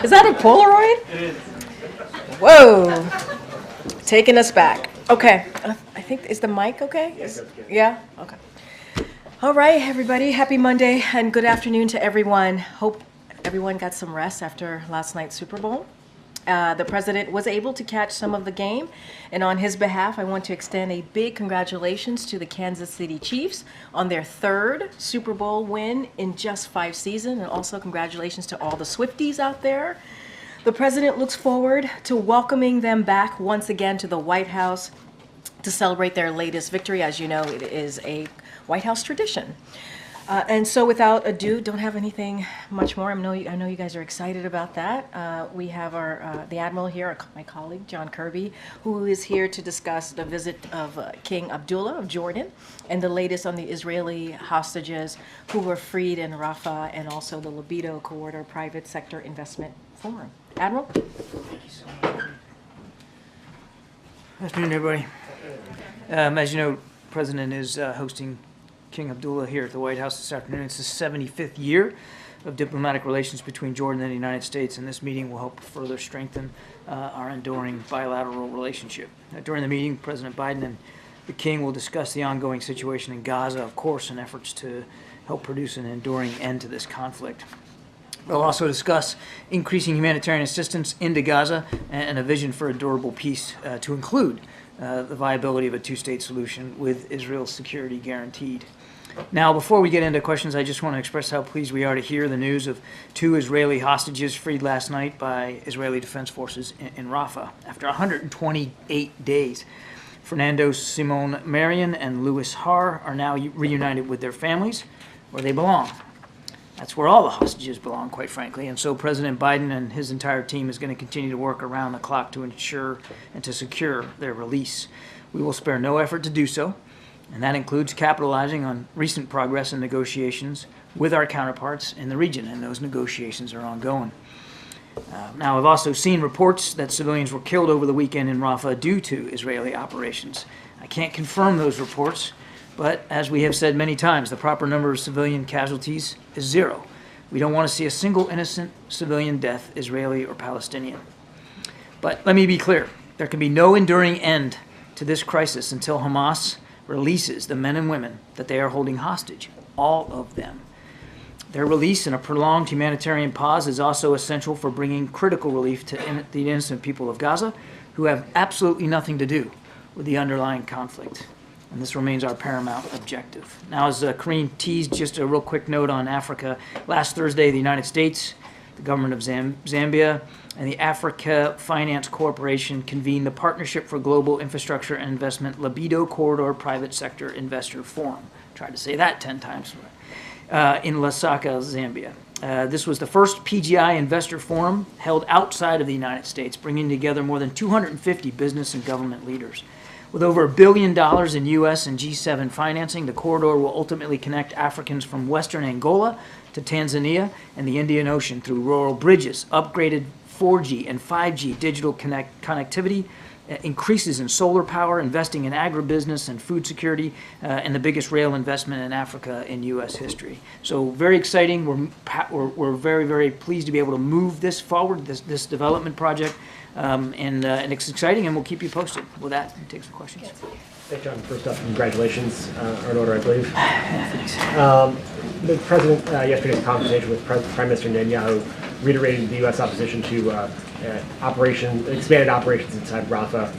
Is that a Polaroid? It is. Whoa. Taking us back. Okay. I think, is the mic okay? Yes, that's good. Yeah? Okay. All right, everybody. Happy Monday and good afternoon to everyone. Hope everyone got some rest after last night's Super Bowl. The president was able to catch some of the game, and on his behalf, I want to extend a big congratulations to the Kansas City Chiefs on their third Super Bowl win in just 5 seasons, and also congratulations to all the Swifties out there. The president looks forward to welcoming them back once again to the White House to celebrate their latest victory. As you know, it is a White House tradition. And so without ado, don't have anything much more. I know you guys are excited about that. We have the Admiral here, my colleague, John Kirby, who is here to discuss the visit of King Abdullah of Jordan and the latest on the Israeli hostages who were freed in Rafah, and also the Libido Corridor Private Sector Investment Forum. Admiral? Thank you so much. Good afternoon, everybody. As you know, the President is hosting King Abdullah here at the White House this afternoon. It's the 75th year of diplomatic relations between Jordan and the United States, and this meeting will help further strengthen our enduring bilateral relationship. During the meeting, President Biden and the King will discuss the ongoing situation in Gaza, of course, and efforts to help produce an enduring end to this conflict. They'll also discuss increasing humanitarian assistance into Gaza and a vision for a durable peace to include the viability of a two-state solution with Israel's security guaranteed. Now, before we get into questions, I just want to express how pleased we are to hear the news of 2 Israeli hostages freed last night by Israeli Defense Forces in Rafah. After 128 days, Fernando Simon Marion and Louis Har are now reunited with their families, where they belong. That's where all the hostages belong, quite frankly. And so President Biden and his entire team is going to continue to work around the clock to ensure and to secure their release. We will spare no effort to do so, and that includes capitalizing on recent progress in negotiations with our counterparts in the region, and those negotiations are ongoing. Now, I've also seen reports that civilians were killed over the weekend in Rafah due to Israeli operations. I can't confirm those reports, but as we have said many times, the proper number of civilian casualties is 0. We don't want to see a single innocent civilian death, Israeli or Palestinian. But let me be clear, there can be no enduring end to this crisis until Hamas releases the men and women that they are holding hostage, all of them. Their release and a prolonged humanitarian pause is also essential for bringing critical relief to the innocent people of Gaza, who have absolutely nothing to do with the underlying conflict. And this remains our paramount objective. Now, as Karine teased, just a real quick note on Africa. Last Thursday, the United States, the government of Zambia, and the Africa Finance Corporation convened the Partnership for Global Infrastructure and Investment Libido Corridor Private Sector Investor Forum. Tried to say that 10 times. In Lusaka, Zambia. This was the first PGI investor forum held outside of the United States, bringing together more than 250 business and government leaders. With over $1 billion in U.S. and G7 financing, the corridor will ultimately connect Africans from western Angola to Tanzania and the Indian Ocean through rural bridges, upgraded 4G and 5G digital connectivity, increases in solar power, investing in agribusiness and food security, and the biggest rail investment in Africa in U.S. history. So very exciting. We're very, very pleased to be able to move this forward, this development project, and it's exciting, and we'll keep you posted. With that, we'll take some questions. Thanks, John. First off, congratulations are in order, I believe. Thanks. The President, yesterday's conversation with Prime Minister Netanyahu reiterated the U.S. opposition to expanded operations inside Rafah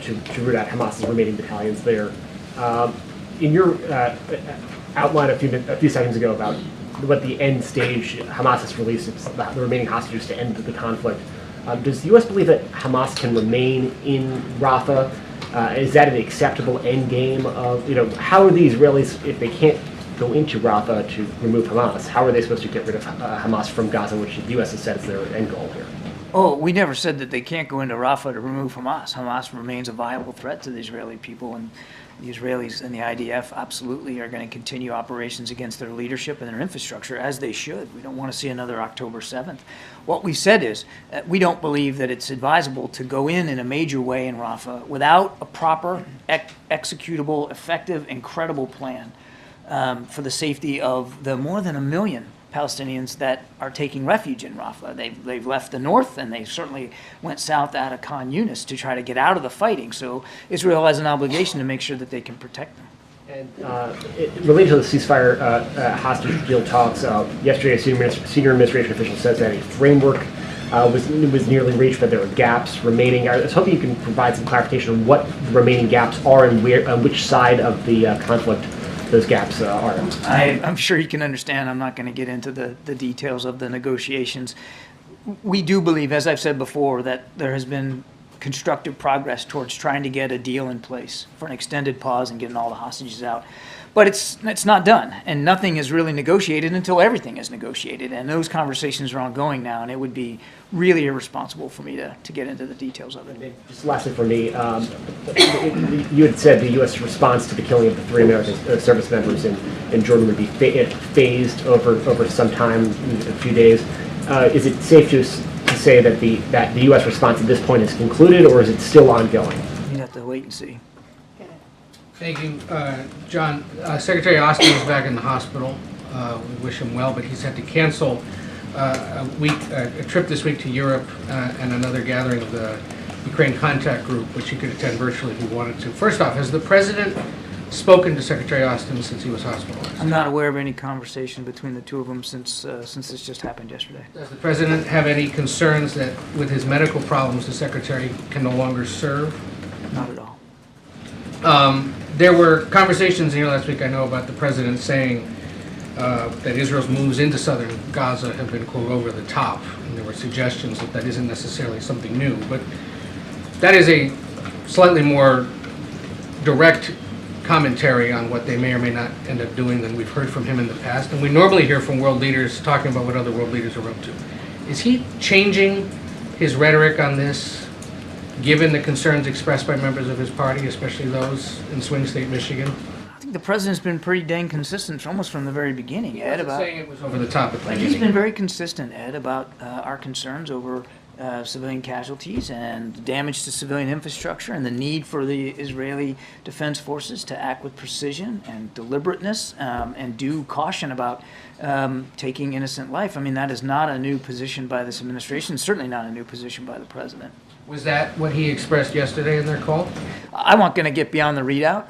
to root out Hamas's remaining battalions there. In your outline a few seconds ago about what the end stage Hamas has released the remaining hostages to end the conflict, does the U.S. believe that Hamas can remain in Rafah? Is that an acceptable end game of, how are the Israelis, if they can't go into Rafah to remove Hamas, how are they supposed to get rid of Hamas from Gaza, which the U.S. has said is their end goal here? Oh, we never said that they can't go into Rafah to remove Hamas. Hamas remains a viable threat to the Israeli people, and the Israelis and the IDF absolutely are going to continue operations against their leadership and their infrastructure, as they should. We don't want to see another October 7th. What we said is we don't believe that it's advisable to go in a major way in Rafah without a proper, executable, effective, and credible plan for the safety of the more than 1 million Palestinians that are taking refuge in Rafah. They've left the north, and they certainly went south out of Khan Yunis to try to get out of the fighting. So Israel has an obligation to make sure that they can protect them. And related to the ceasefire hostage deal talks, yesterday a senior administration official says that a framework was nearly reached, but there were gaps remaining. I was hoping you can provide some clarification on what the remaining gaps are and where, on which side of the conflict those gaps are. I'm sure you can understand. I'm not going to get into the details of the negotiations. We do believe, as I've said before, that there has been constructive progress towards trying to get a deal in place for an extended pause and getting all the hostages out. But it's not done, and nothing is really negotiated until everything is negotiated, and those conversations are ongoing now, and it would be really irresponsible for me to get into the details of it. Just lastly for me, you had said the U.S. response to the killing of the 3 American service members in Jordan would be phased over some time, a few days. Is it safe to say that the U.S. response at this point is concluded, or is it still ongoing? You have to wait and see. Thank you, John. Secretary Austin is back in the hospital. We wish him well, but he's had to cancel a trip this week to Europe and another gathering of the Ukraine Contact Group, which he could attend virtually if he wanted to. First off, has the President spoken to Secretary Austin since he was hospitalized? I'm not aware of any conversation between the two of them since this just happened yesterday. Does the President have any concerns that with his medical problems the Secretary can no longer serve? Not at all. There were conversations here last week, I know, about the President saying that Israel's moves into southern Gaza have been, quote, over the top. And there were suggestions that that isn't necessarily something new. But that is a slightly more direct commentary on what they may or may not end up doing than we've heard from him in the past. And we normally hear from world leaders talking about what other world leaders are up to. Is he changing his rhetoric on this, given the concerns expressed by members of his party, especially those in swing state Michigan? I think the President's been pretty dang consistent almost from the very beginning, Ed, about saying it was over the top at the He's beginning. been very consistent, Ed, about our concerns over civilian casualties and damage to civilian infrastructure and the need for the Israeli Defense Forces to act with precision and deliberateness and due caution about taking innocent life. I mean, that is not a new position by this administration, certainly not a new position by the President. Was that what he expressed yesterday in their call? I'm not going to get beyond the readout.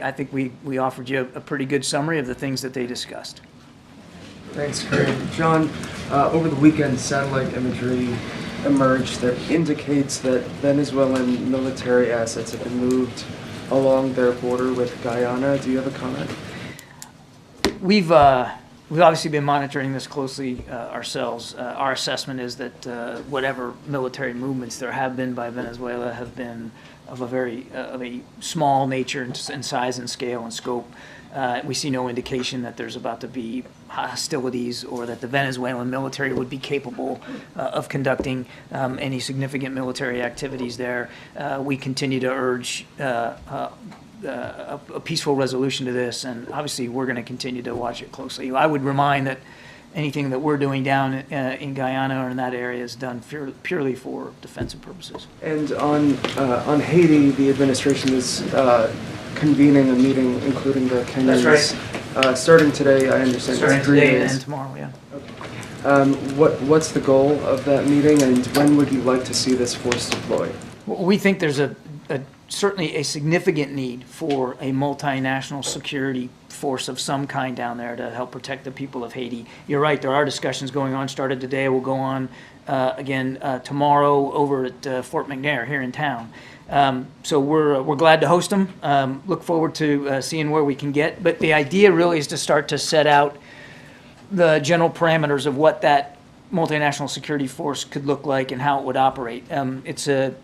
I think we offered you a pretty good summary of the things that they discussed. Thanks, Karine. John, over the weekend, satellite imagery emerged that indicates that Venezuelan military assets have been moved along their border with Guyana. Do you have a comment? We've obviously been monitoring this closely ourselves. Our assessment is that whatever military movements there have been by Venezuela have been of a small nature and size and scale and scope. We see no indication that there's about to be hostilities or that the Venezuelan military would be capable of conducting any significant military activities there. We continue to urge a peaceful resolution to this, and obviously we're going to continue to watch it closely. I would remind that anything that we're doing down in Guyana or in that area is done purely for defensive purposes. And on Haiti, the administration is convening a meeting, including the Kenyans. That's right. Starting today, I understand. Starting it's 3 today days. and tomorrow, yeah. What's the goal of that meeting, and when would you like to see this force deployed? Well, we think there's certainly a significant need for a multinational security force of some kind down there to help protect the people of Haiti. You're right, there are discussions going on, started today, will go on again tomorrow over at Fort McNair here in town. So we're glad to host them. Look forward to seeing where we can get. But the idea really is to start to set out the general parameters of what that multinational security force could look like and how it would operate. It's a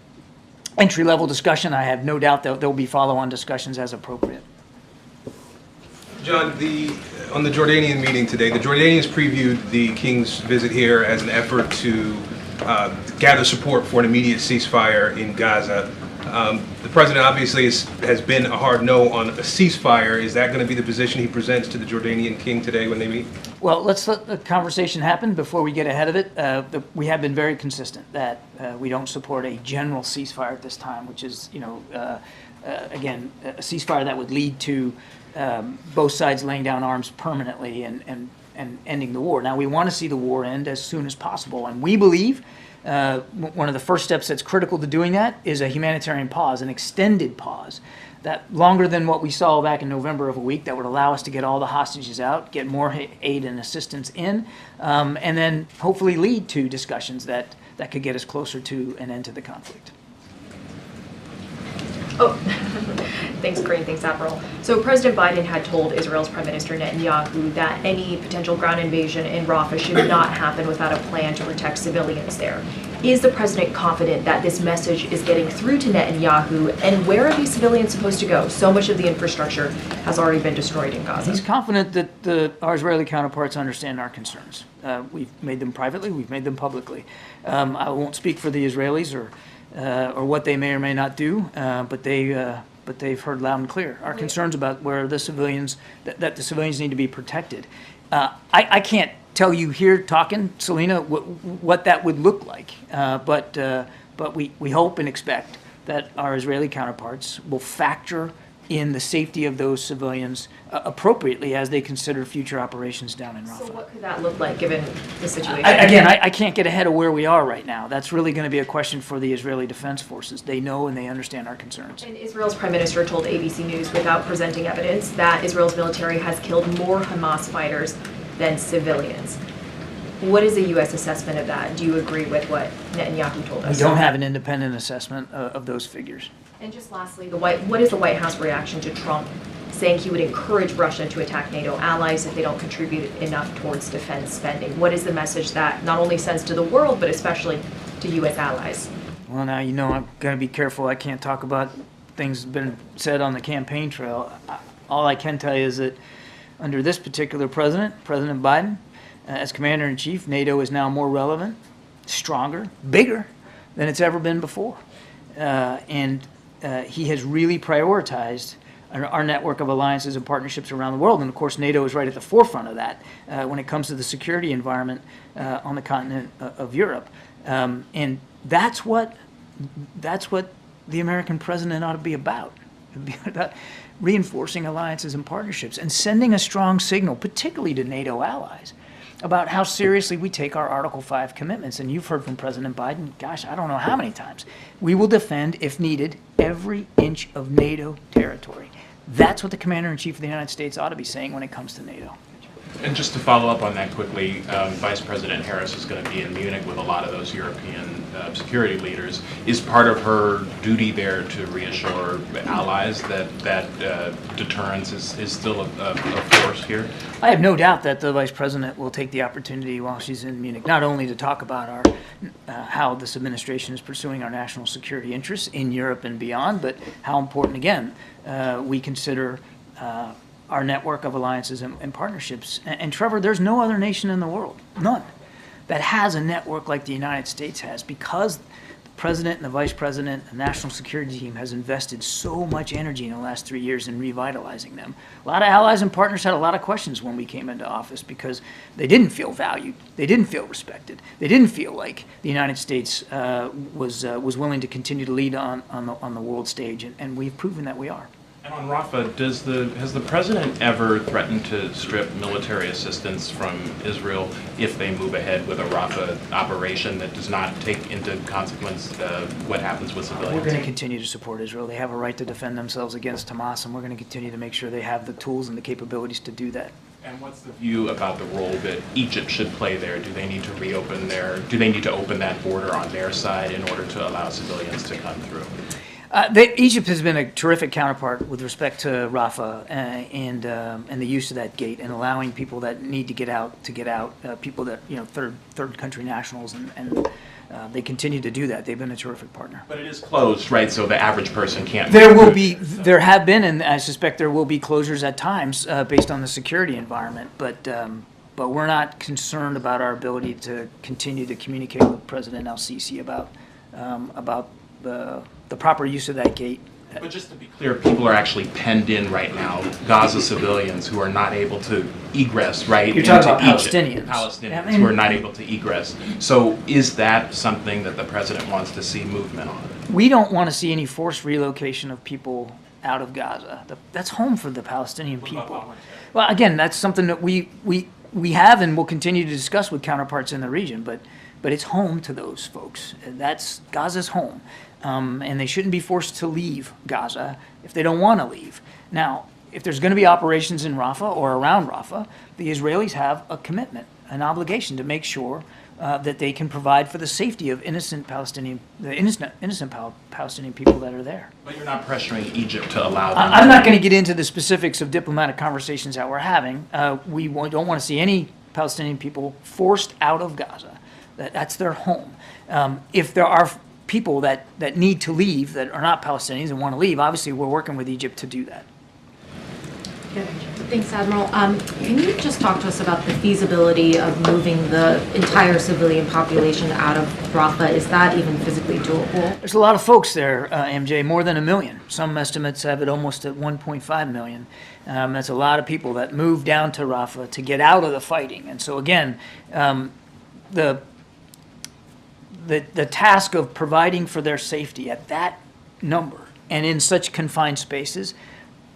entry-level discussion. I have no doubt that there'll be follow-on discussions as appropriate. John, on the Jordanian meeting today, the Jordanians previewed the King's visit here as an effort to gather support for an immediate ceasefire in Gaza. The president obviously has been a hard no on a ceasefire. Is that going to be the position he presents to the Jordanian king today when they meet? Well, let's let the conversation happen before we get ahead of it. We have been very consistent that we don't support a general ceasefire at this time, which is, again, a ceasefire that would lead to both sides laying down arms permanently and and ending the war. Now, we want to see the war end as soon as possible, and we believe one of the first steps that's critical to doing that is a humanitarian pause, an extended pause, that longer than what we saw back in November of a week, that would allow us to get all the hostages out, get more aid and assistance in, and then hopefully lead to discussions that could get us closer to an end to the conflict. Oh, thanks, Karine. Thanks, Admiral. So President Biden had told Israel's Prime Minister Netanyahu that any potential ground invasion in Rafah should not happen without a plan to protect civilians there. Is the president confident that this message is getting through to Netanyahu, and where are these civilians supposed to go? So much of the infrastructure has already been destroyed in Gaza. He's confident that our Israeli counterparts understand our concerns. We've made them privately, we've made them publicly. I won't speak for the Israelis or what they may or may not do, but they've heard loud and clear our concerns about where the civilians, that the civilians need to be protected. I can't tell you here talking, Selena, what that would look like, but we hope and expect that our Israeli counterparts will factor in the safety of those civilians appropriately as they consider future operations down in Rafah. So what could that look like given the situation? I can't get ahead of where we are right now. That's really going to be a question for the Israeli Defense Forces. They know and they understand our concerns. And Israel's Prime Minister told ABC News, without presenting evidence, that Israel's military has killed more Hamas fighters than civilians. What is the U.S. assessment of that? Do you agree with what Netanyahu told us? We don't have an independent assessment of those figures. And just lastly, what is the White House reaction to Trump saying he would encourage Russia to attack NATO allies if they don't contribute enough towards defense spending? What is the message that not only sends to the world, but especially to U.S. allies? Well, now, you know, I'm going to be careful. I can't talk about things that have been said on the campaign trail. All I can tell you is that under this particular president, President Biden, as Commander-in-Chief, NATO is now more relevant, stronger, bigger than it's ever been before. And he has really prioritized our network of alliances and partnerships around the world. And of course, NATO is right at the forefront of that when it comes to the security environment on the continent of Europe. And that's what the American president ought to be about. It'd be about reinforcing alliances and partnerships and sending a strong signal, particularly to NATO allies, about how seriously we take our Article 5 commitments. And you've heard from President Biden, gosh, I don't know how many times. We will defend, if needed, every inch of NATO territory. That's what the Commander-in-Chief of the United States ought to be saying when it comes to NATO. And just to follow up on that quickly, Vice President Harris is going to be in Munich with a lot of those European security leaders. Is part of her duty there to reassure allies that deterrence is still a force here? I have no doubt that the Vice President will take the opportunity while she's in Munich, not only to talk about how this administration is pursuing our national security interests in Europe and beyond, but how important, again, we consider our network of alliances and partnerships. And Trevor, there's no other nation in the world, none, that has a network like the United States has, because the President and the Vice President and the National Security Team has invested so much energy in the last 3 years in revitalizing them. A lot of allies and partners had a lot of questions when we came into office because they didn't feel valued, they didn't feel respected, they didn't feel like the United States was willing to continue to lead on the world stage, and we've proven that we are. And on Rafah, has the president ever threatened to strip military assistance from Israel if they move ahead with a Rafah operation that does not take into consequence what happens with civilians? We're going to continue to support Israel. They have a right to defend themselves against Hamas, and we're going to continue to make sure they have the tools and the capabilities to do that. And what's the view about the role that Egypt should play there? Do they need to open that border on their side in order to allow civilians to come through? Egypt has been a terrific counterpart with respect to Rafah and the use of that gate and allowing people that need to get out, people that, third country nationals, and they continue to do that. They've been a terrific partner. But it is closed, right? So the average person can't. There have been, and I suspect there will be closures at times based on the security environment. But we're not concerned about our ability to continue to communicate with President El-Sisi about the proper use of that gate. But just to be clear, people are actually penned in right now, Gaza civilians who are not able to egress, right? You're talking about Egypt. Palestinians. Palestinians who are not able to egress. So is that something that the president wants to see movement on? We don't want to see any forced relocation of people out of Gaza. That's home for the Palestinian people. Well, again, that's something that we have and will continue to discuss with counterparts in the region, but it's home to those folks. That's Gaza's home, and they shouldn't be forced to leave Gaza if they don't want to leave. Now, if there's going to be operations in Rafah or around Rafah, the Israelis have a commitment, an obligation to make sure that they can provide for the safety of innocent Palestinian people that are there. But you're not pressuring Egypt to allow them. I'm not going to get into the specifics of diplomatic conversations that we're having. We don't want to see any Palestinian people forced out of Gaza. That's their home. If there are people that need to leave that are not Palestinians and want to leave, obviously we're working with Egypt to do that. Thanks, Admiral. Can you just talk to us about the feasibility of moving the entire civilian population out of Rafah? Is that even physically doable? There's a lot of folks there, MJ, more than 1 million. Some estimates have it almost at 1.5 million. That's a lot of people that move down to Rafah to get out of the fighting. And so again, the task of providing for their safety at that number and in such confined spaces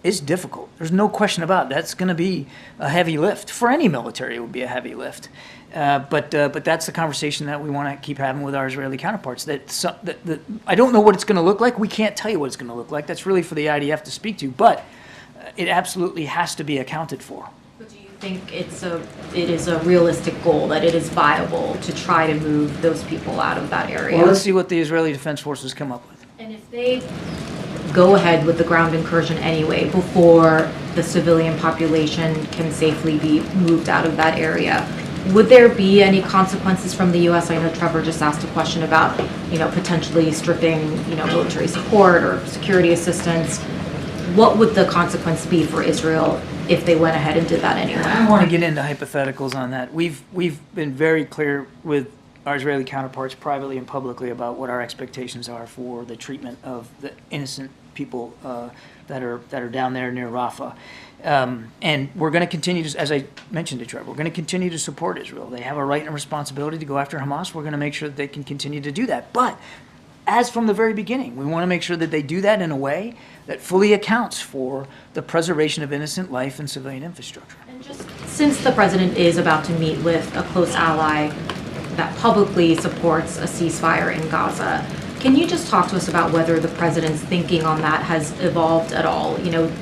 is difficult. There's no question about it. That's going to be a heavy lift. For any military, it would be a heavy lift. But that's the conversation that we want to keep having with our Israeli counterparts. I don't know what it's going to look like. We can't tell you what it's going to look like. That's really for the IDF to speak to. But it absolutely has to be accounted for. But do you think it is a realistic goal, that it is viable to try to move those people out of that area? Well, let's see what the Israeli Defense Forces come up with. And if they go ahead with the ground incursion anyway, before the civilian population can safely be moved out of that area, would there be any consequences from the U.S.? I know Trevor just asked a question about, potentially stripping, military support or security assistance. What would the consequence be for Israel if they went ahead and did that anyway? I don't want to get into hypotheticals on that. We've been very clear with our Israeli counterparts privately and publicly about what our expectations are for the treatment of the innocent people that are down there near Rafah. And we're going to continue to, as I mentioned to Trevor, we're going to continue to support Israel. They have a right and responsibility to go after Hamas. We're going to make sure that they can continue to do that. But as from the very beginning, we want to make sure that they do that in a way that fully accounts for the preservation of innocent life and civilian infrastructure. And just since the president is about to meet with a close ally that publicly supports a ceasefire in Gaza, can you just talk to us about whether the president's thinking on that has evolved at all?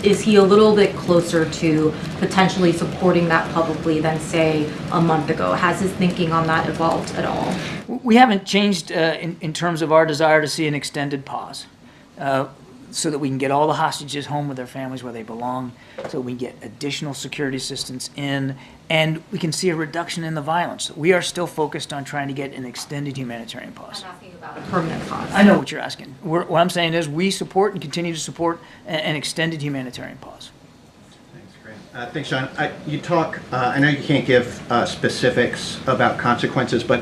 Is he a little bit closer to potentially supporting that publicly than, say, a month ago? Has his thinking on that evolved at all? We haven't changed in terms of our desire to see an extended pause so that we can get all the hostages home with their families where they belong, so we can get additional security assistance in, and we can see a reduction in the violence. We are still focused on trying to get an extended humanitarian pause. I'm asking about a permanent pause. I know what you're asking. What I'm saying is we support and continue to support an extended humanitarian pause. Thanks, Karine. Thanks, Sean. You talk, I know you can't give specifics about consequences, but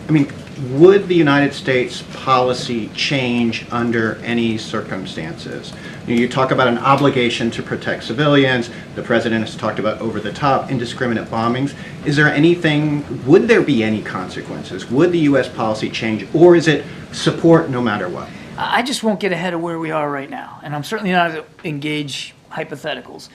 I mean, would the United States policy change under any circumstances? You talk about an obligation to protect civilians. The president has talked about over-the-top, indiscriminate bombings. Is there anything, would there be any consequences? Would the U.S. policy change, or is it support no matter what? I just won't get ahead of where we are right now, and I'm certainly not going to engage hypotheticals.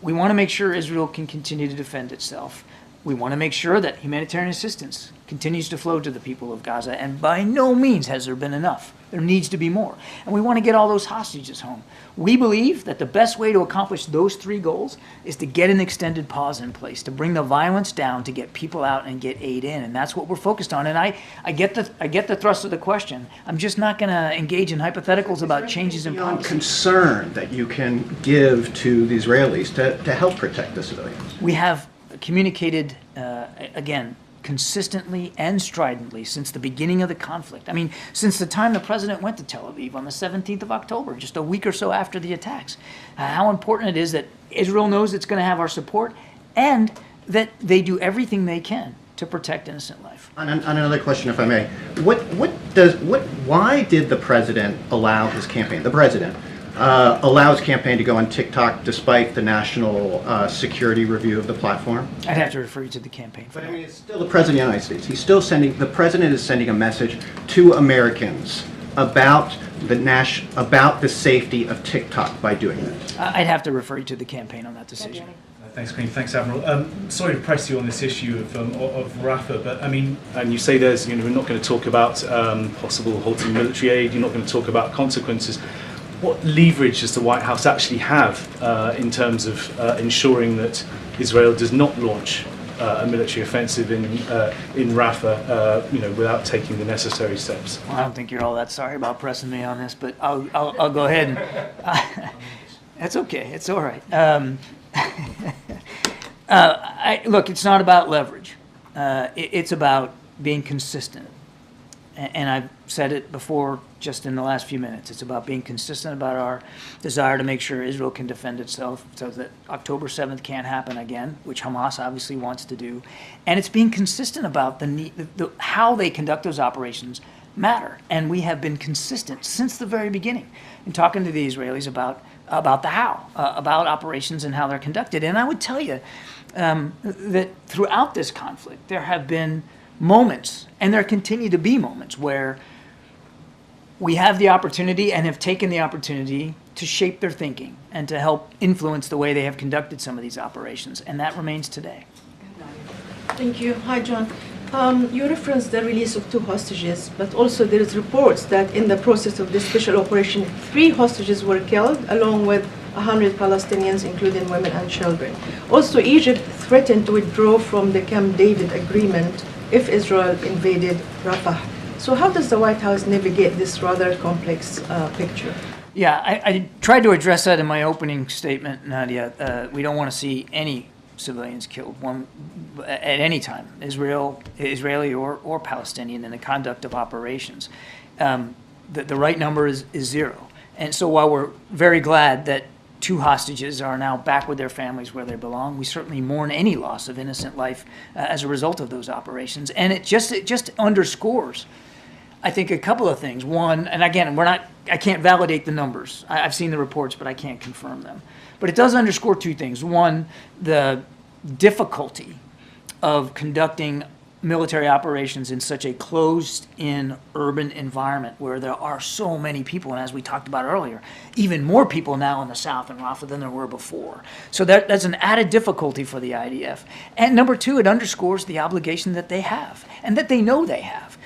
We want to make sure Israel can continue to defend itself. We want to make sure that humanitarian assistance continues to flow to the people of Gaza, and by no means has there been enough. There needs to be more. And we want to get all those hostages home. We believe that the best way to accomplish those three goals is to get an extended pause in place, to bring the violence down, to get people out and get aid in. And that's what we're focused on. And I get the thrust of the question. I'm just not going to engage in hypotheticals about changes in policy. Concern that you can give to the Israelis to help protect the civilians? We have communicated, again, consistently and stridently since the beginning of the conflict. I mean, since the time the president went to Tel Aviv on the 17th of October, just a week or so after the attacks, how important it is that Israel knows it's going to have our support and that they do everything they can to protect innocent life. On another question, if I may, why did the president allow his campaign, allow his campaign to go on TikTok despite the national security review of the platform? I'd have to refer you to the campaign. But I mean, it's still the president of the United States. He's still the president is sending a message to Americans about the safety of TikTok by doing this. I'd have to refer you to the campaign on that decision. Thanks, Green. Thanks, Admiral. Sorry to press you on this issue of Rafah, but I mean, and you say there's, we're not going to talk about possible halting military aid. You're not going to talk about consequences. What leverage does the White House actually have in terms of ensuring that Israel does not launch a military offensive in Rafah, without taking the necessary steps? Well, I don't think you're all that sorry about pressing me on this, but I'll go ahead and. That's okay. It's all right. Look, it's not about leverage. It's about being consistent. And I've said it before just in the last few minutes. It's about being consistent about our desire to make sure Israel can defend itself so that October 7th can't happen again, which Hamas obviously wants to do. And it's being consistent about how they conduct those operations matter. And we have been consistent since the very beginning in talking to the Israelis about the how, about operations and how they're conducted. And I would tell you that throughout this conflict, there have been moments, and there continue to be moments, where we have the opportunity and have taken the opportunity to shape their thinking and to help influence the way they have conducted some of these operations. And that remains today. Thank you. Hi, John. You referenced the release of 2 hostages, but also there is reports that in the process of this special operation, 3 hostages were killed, along with 100 Palestinians, including women and children. Also, Egypt threatened to withdraw from the Camp David agreement if Israel invaded Rafah. So how does the White House navigate this rather complex picture? Yeah, I tried to address that in my opening statement, Nadia. We don't want to see any civilians killed at any time, Israeli or Palestinian, in the conduct of operations. The right number is 0. And so while we're very glad that 2 hostages are now back with their families where they belong, we certainly mourn any loss of innocent life as a result of those operations. And it just underscores, I think, a couple of things. One, and again, I can't validate the numbers. I've seen the reports, but I can't confirm them. But it does underscore 2 things. One, the difficulty of conducting military operations in such a closed-in urban environment where there are so many people, and as we talked about earlier, even more people now in the south in Rafah than there were before. So that's an added difficulty for the IDF. And number 2, it underscores the obligation that they have, and that they know they have,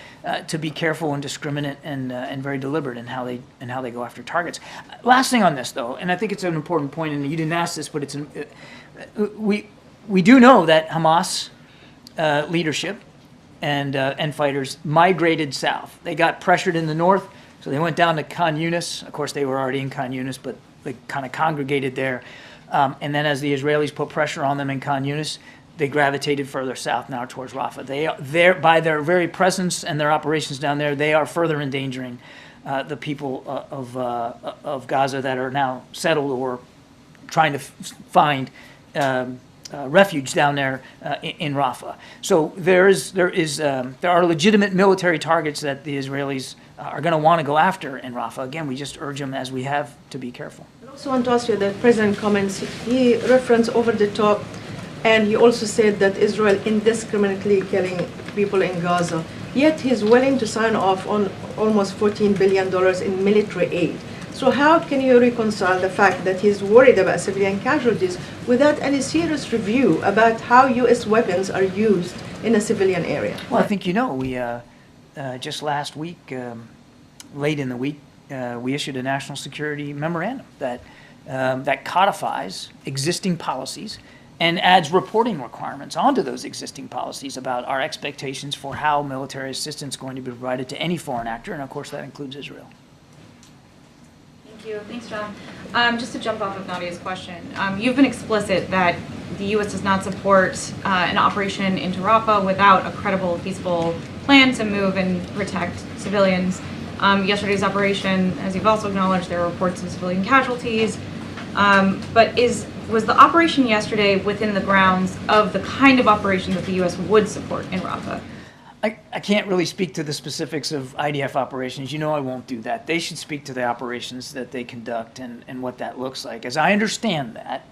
to be careful and discriminate and very deliberate in how they go after targets. Last thing on this, though, and I think it's an important point, and you didn't ask this, but we do know that Hamas leadership and fighters migrated south. They got pressured in the north, so they went down to Khan Yunis. Of course, they were already in Khan Yunis, but they kind of congregated there. And then as the Israelis put pressure on them in Khan Yunis, they gravitated further south now towards Rafah. By their very presence and their operations down there, they are further endangering the people of Gaza that are now settled or trying to find refuge down there in Rafah. So there are legitimate military targets that the Israelis are going to want to go after in Rafah. Again, we just urge them, as we have, to be careful. I also want to ask you that President comments, he referenced over the top, and he also said that Israel indiscriminately killing people in Gaza. Yet he's willing to sign off on almost $14 billion in military aid. So how can you reconcile the fact that he's worried about civilian casualties without any serious review about how U.S. weapons are used in a civilian area? Well, I think we just last week, late in the week, we issued a national security memorandum that codifies existing policies and adds reporting requirements onto those existing policies about our expectations for how military assistance is going to be provided to any foreign actor, and of course that includes Israel. Thank you. Thanks, John. Just to jump off of Nadia's question, you've been explicit that the U.S. does not support an operation into Rafah without a credible, feasible plan to move and protect civilians. Yesterday's operation, as you've also acknowledged, there were reports of civilian casualties. But was the operation yesterday within the grounds of the kind of operation that the U.S. would support in Rafah? I can't really speak to the specifics of IDF operations. I won't do that. They should speak to the operations that they conduct and what that looks like. As I understand that,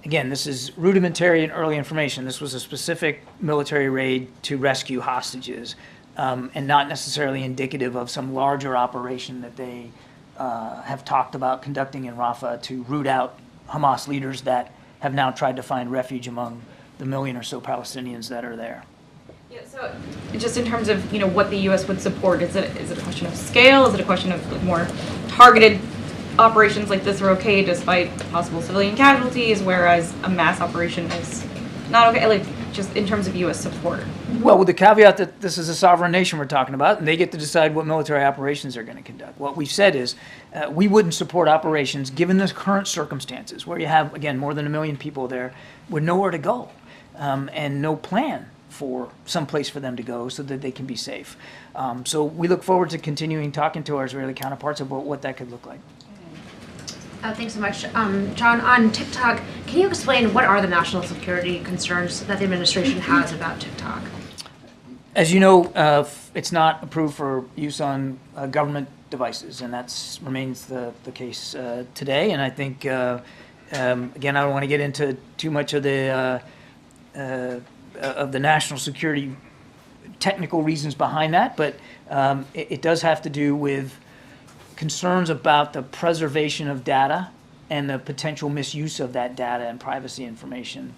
again, this is rudimentary and early information. This was a specific military raid to rescue hostages, and not necessarily indicative of some larger operation that they have talked about conducting in Rafah to root out Hamas leaders that have now tried to find refuge among the million or so Palestinians that are there. Yeah, so just in terms of, what the U.S. would support, is it a question of scale? Is it a question of more targeted operations like this are okay despite possible civilian casualties, whereas a mass operation is not okay? Like, just in terms of U.S. support. Well, with the caveat that this is a sovereign nation we're talking about, and they get to decide what military operations they're going to conduct. What we've said is we wouldn't support operations given the current circumstances, where you have, again, more than 1 million people there with nowhere to go and no plan for some place for them to go so that they can be safe. So we look forward to continuing talking to our Israeli counterparts about what that could look like. Thanks so much. John, on TikTok, can you explain what are the national security concerns that the administration has about TikTok? As you know, it's not approved for use on government devices, and that remains the case today. And I think, again, I don't want to get into too much of the national security technical reasons behind that, but it does have to do with concerns about the preservation of data and the potential misuse of that data and privacy information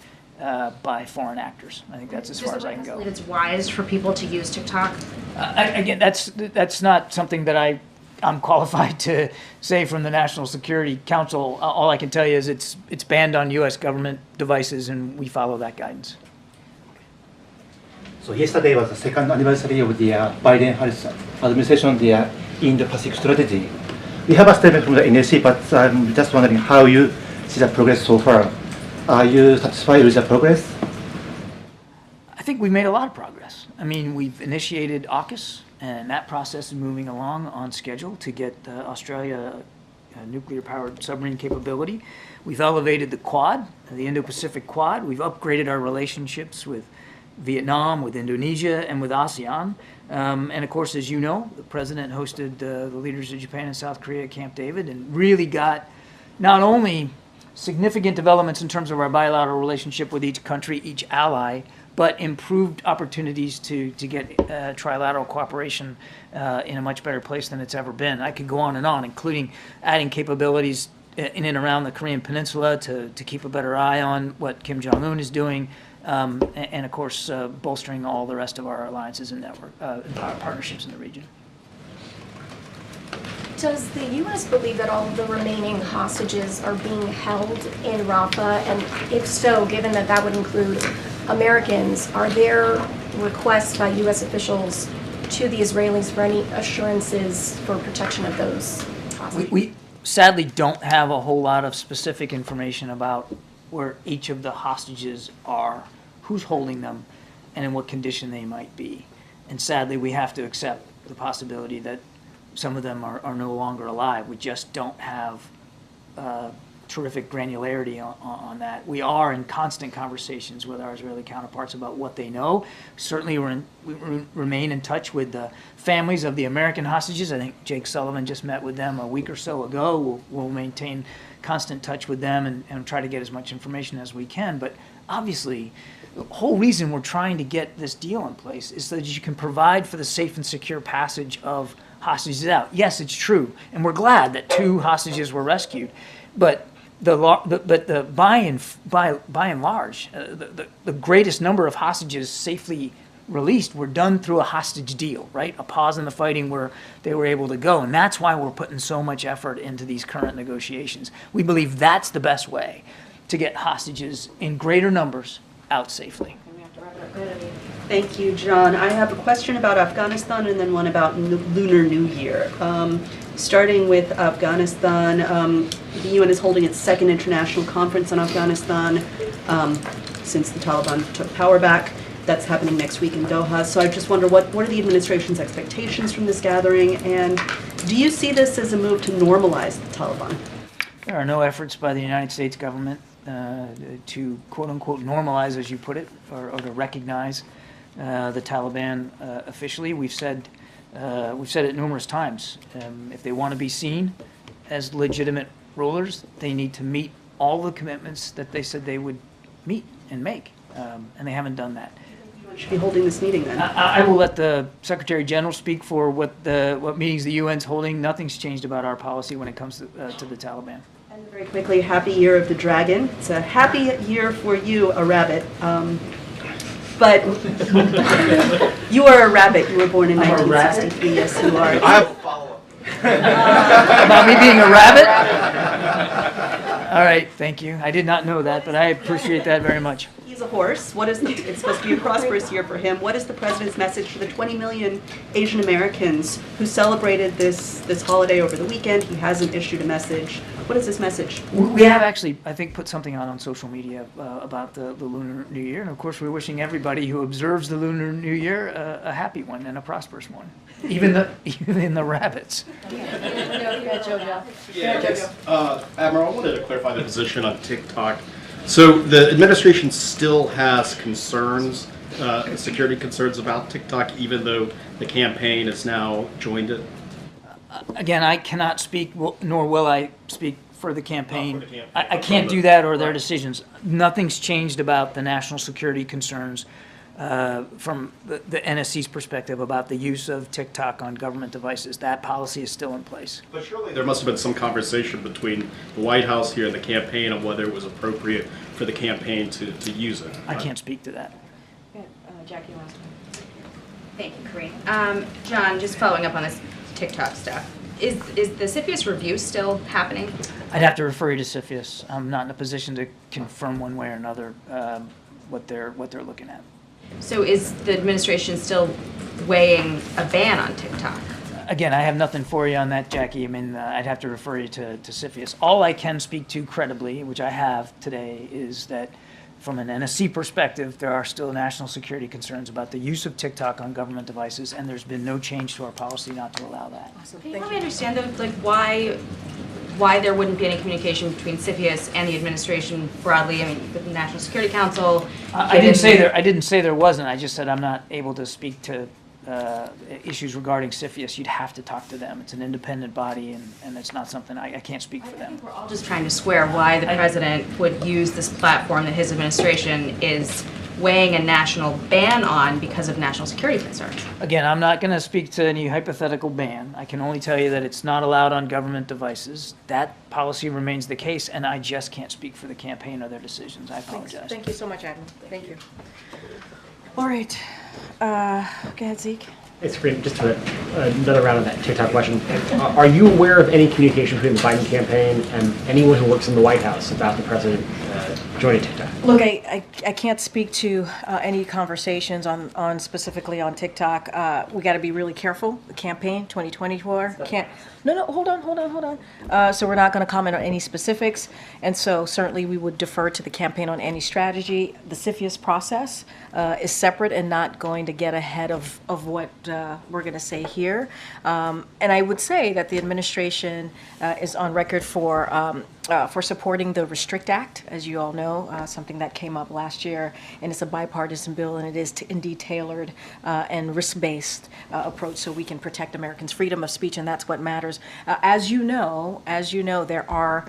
by foreign actors. I think that's as far as I can go. It's wise for people to use TikTok? Again, that's not something that I'm qualified to say from the National Security Council. All I can tell you is it's banned on U.S. government devices, and we follow that guidance. So yesterday was the second anniversary of the Biden-Harris administration, the Indo-Pacific strategy. We have a statement from the NSC, but I'm just wondering how you see the progress so far. Are you satisfied with the progress? I think we've made a lot of progress. I mean, we've initiated AUKUS, and that process is moving along on schedule to get Australia a nuclear-powered submarine capability. We've elevated the Quad, the Indo-Pacific Quad. We've upgraded our relationships with Vietnam, with Indonesia, and with ASEAN. And of course, as you know, the president hosted the leaders of Japan and South Korea at Camp David and really got not only significant developments in terms of our bilateral relationship with each country, each ally, but improved opportunities to get trilateral cooperation in a much better place than it's ever been. I could go on, including adding capabilities in and around the Korean Peninsula to keep a better eye on what Kim Jong-un is doing, and of course, bolstering all the rest of our alliances and network partnerships in the region. Does the U.S. believe that all of the remaining hostages are being held in Rafah? And if so, given that that would include Americans, are there requests by U.S. officials to the Israelis for any assurances for protection of those hostages? We sadly don't have a whole lot of specific information about where each of the hostages are, who's holding them, and in what condition they might be. And sadly, we have to accept the possibility that some of them are no longer alive. We just don't have terrific granularity on that. We are in constant conversations with our Israeli counterparts about what they know. Certainly we remain in touch with the families of the American hostages. I think Jake Sullivan just met with them a week or so ago. We'll maintain constant touch with them and try to get as much information as we can. But obviously, the whole reason we're trying to get this deal in place is so that you can provide for the safe and secure passage of hostages out. Yes, it's true, and we're glad that 2 hostages were rescued, but by and large, the greatest number of hostages safely released were done through a hostage deal, right? A pause in the fighting where they were able to go, and that's why we're putting so much effort into these current negotiations. We believe that's the best way to get hostages in greater numbers out safely. Thank you, John. I have a question about Afghanistan and then one about Lunar New Year. Starting with Afghanistan, the UN is holding its 2nd international conference on Afghanistan since the Taliban took power back. That's happening next week in Doha. So I just wonder, what are the administration's expectations from this gathering, and do you see this as a move to normalize the Taliban? There are no efforts by the United States government to quote-unquote normalize, as you put it, or to recognize the Taliban officially. We've said it numerous times. If they want to be seen as legitimate rulers, they need to meet all the commitments that they said they would meet and make, and they haven't done that. Should be holding this meeting then. I will let the Secretary General speak for what meetings the UN's holding. Nothing's changed about our policy when it comes to the Taliban. And very quickly, happy year of the dragon. It's a happy year for you, a rabbit. But you are a rabbit. You were born in 1963. Yes, you are. I have a follow-up. About me being a rabbit? All right, thank you. I did not know that, but I appreciate that very much. He's a horse. It's supposed to be a prosperous year for him. What is the president's message for the 20 million Asian Americans who celebrated this holiday over the weekend? He hasn't issued a message. What is this message? We have actually, I think, put something out on social media about the Lunar New Year. And of course, we're wishing everybody who observes the Lunar New Year a happy one and a prosperous one. Even the rabbits. Admiral, I wanted to clarify the position on TikTok. So the administration still has concerns, security concerns about TikTok, even though the campaign has now joined it? Again, I cannot speak, nor will I speak for the campaign. I can't do that or their decisions. Nothing's changed about the national security concerns from the NSC's perspective about the use of TikTok on government devices. That policy is still in place. But surely there must have been some conversation between the White House here and the campaign on whether it was appropriate for the campaign to use it. I can't speak to that. Jackie, last one. Thank you, Karine. John, just following up on this TikTok stuff. Is the CFIUS review still happening? I'd have to refer you to CFIUS. I'm not in a position to confirm one way or another what they're looking at. So is the administration still weighing a ban on TikTok? Again, I have nothing for you on that, Jackie. I mean, I'd have to refer you to CFIUS. All I can speak to credibly, which I have today, is that from an NSC perspective, there are still national security concerns about the use of TikTok on government devices, and there's been no change to our policy not to allow that. Can you help me understand, though, like why there wouldn't be any communication between CFIUS and the administration broadly? I mean, with the National Security Council. I didn't say there wasn't. I just said I'm not able to speak to issues regarding CFIUS. You'd have to talk to them. It's an independent body, and it's not something I can't speak for them. I think we're all just trying to square why the president would use this platform that his administration is weighing a national ban on because of national security concerns. Again, I'm not going to speak to any hypothetical ban. I can only tell you that it's not allowed on government devices. That policy remains the case, and I just can't speak for the campaign or their decisions. I apologize. Thank you so much, Admiral. Thank you. All right. Go ahead, Zeke. It's great. Just another round of that TikTok question. Are you aware of any communication between the Biden campaign and anyone who works in the White House about the president joining TikTok? Look, I can't speak to any conversations on specifically on TikTok. We got to be really careful. The campaign 2024 can't. No, hold on. So we're not going to comment on any specifics, and so certainly we would defer to the campaign on any strategy. The CFIUS process is separate and not going to get ahead of what we're going to say here. And I would say that the administration is on record for supporting the Restrict Act, as you all know, something that came up last year, and it's a bipartisan bill, and it is indeed tailored and risk-based approach so we can protect Americans' freedom of speech, and that's what matters. As you know, there are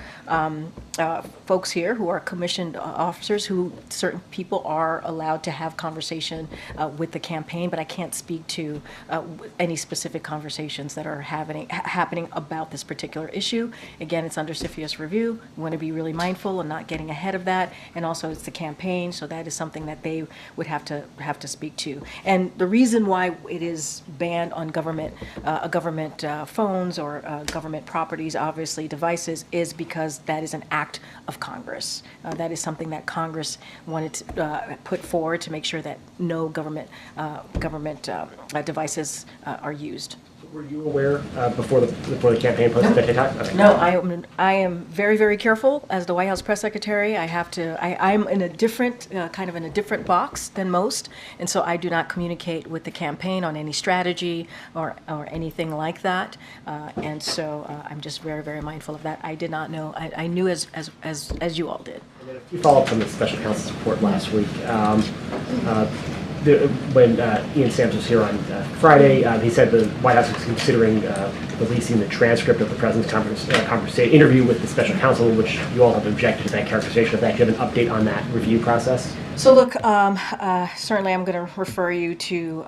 folks here who are commissioned officers who certain people are allowed to have conversation with the campaign, but I can't speak to any specific conversations that are happening about this particular issue. Again, it's under CFIUS review. We want to be really mindful and not getting ahead of that, and also it's the campaign, so that is something that they would have to speak to. And the reason why it is banned on government phones or government properties, obviously devices, is because that is an act of Congress. That is something that Congress wanted to put forward to make sure that no government devices are used. Were you aware before the campaign posted that TikTok? Okay. No, I am very, very careful as the White House press secretary. I'm in a different kind of in a different box than most, and so I do not communicate with the campaign on any strategy or anything like that. And so I'm just very, very mindful of that. I did not know. I knew as you all did. And then a few follow-ups on the special counsel's report last week. When Ian Sams was here on Friday, he said the White House was considering releasing the transcript of the president's interview with the special counsel, which you all have objected to that characterization of that. Do you have an update on that review process? So look, certainly I'm going to refer you to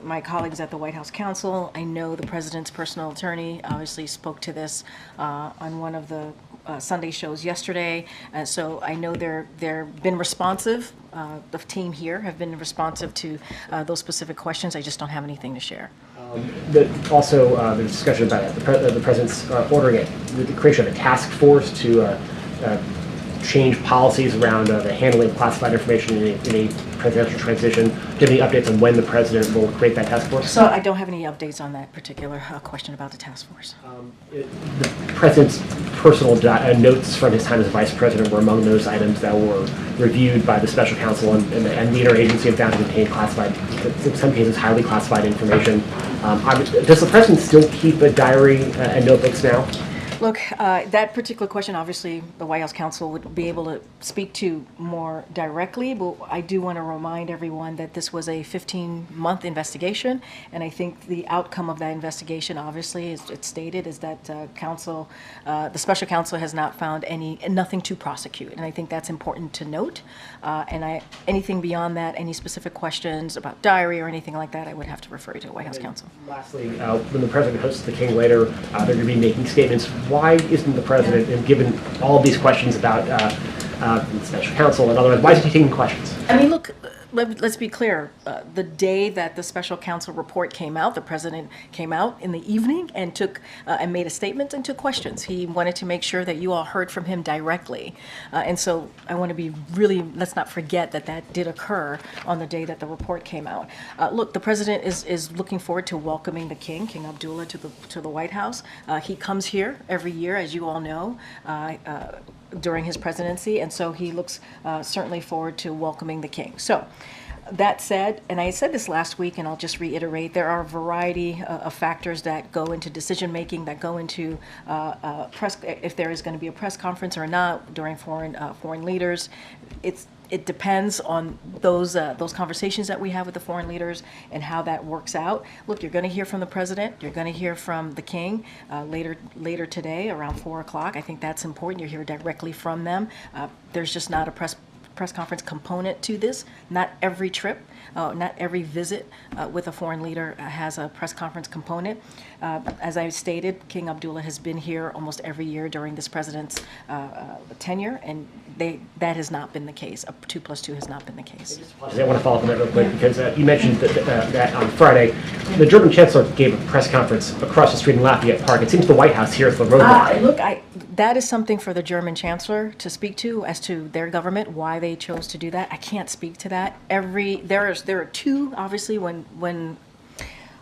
my colleagues at the White House Counsel. I know the president's personal attorney obviously spoke to this on one of the Sunday shows yesterday. So I know they're been responsive. The team here have been responsive to those specific questions. I just don't have anything to share. Also, the discussion about the president's ordering it, the creation of a task force to change policies around the handling of classified information in a presidential transition. Do you have any updates on when the president will create that task force? So I don't have any updates on that particular question about the task force. The president's personal notes from his time as vice president were among those items that were reviewed by the special counsel and the interagency and found to contain classified, in some cases, highly classified information. Does the president still keep a diary and notebooks now? Look, that particular question, obviously, the White House counsel would be able to speak to more directly, but I do want to remind everyone that this was a 15-month investigation, and I think the outcome of that investigation, obviously, as it's stated, is that the special counsel has not found nothing to prosecute, and I think that's important to note. Anything beyond that, any specific questions about diary or anything like that, I would have to refer you to the White House counsel. Lastly, when the president hosts the king later, they're going to be making statements. Why isn't the president, and given all of these questions about the special counsel and otherwise, why isn't he taking questions? I mean, look, let's be clear. The day that the special counsel report came out, the president came out in the evening and took and made a statement and took questions. He wanted to make sure that you all heard from him directly. And so I want to be really, let's not forget that that did occur on the day that the report came out. Look, the president is looking forward to welcoming the King Abdullah, to the White House. He comes here every year, as you all know, during his presidency, and so he looks certainly forward to welcoming the King. So that said, and I said this last week, and I'll just reiterate, there are a variety of factors that go into decision making, that go into if there is going to be a press conference or not during foreign leaders. It depends on those conversations that we have with the foreign leaders and how that works out. Look, you're going to hear from the president. You're going to hear from the King later today around 4 o'clock. I think that's important. You hear directly from them. There's just not a press conference component to this. Not every trip, not every visit with a foreign leader has a press conference component. As I stated, King Abdullah has been here almost every year during this president's tenure, and that has not been the case. 2+2 has not been the case. I want to follow up on that real quick because you mentioned that on Friday, the German chancellor gave a press conference across the street in Lafayette Park. It seems the White House here is the roadblock. Look, that is something for the German chancellor to speak to as to their government, why they chose to do that. I can't speak to that. There are two, obviously, when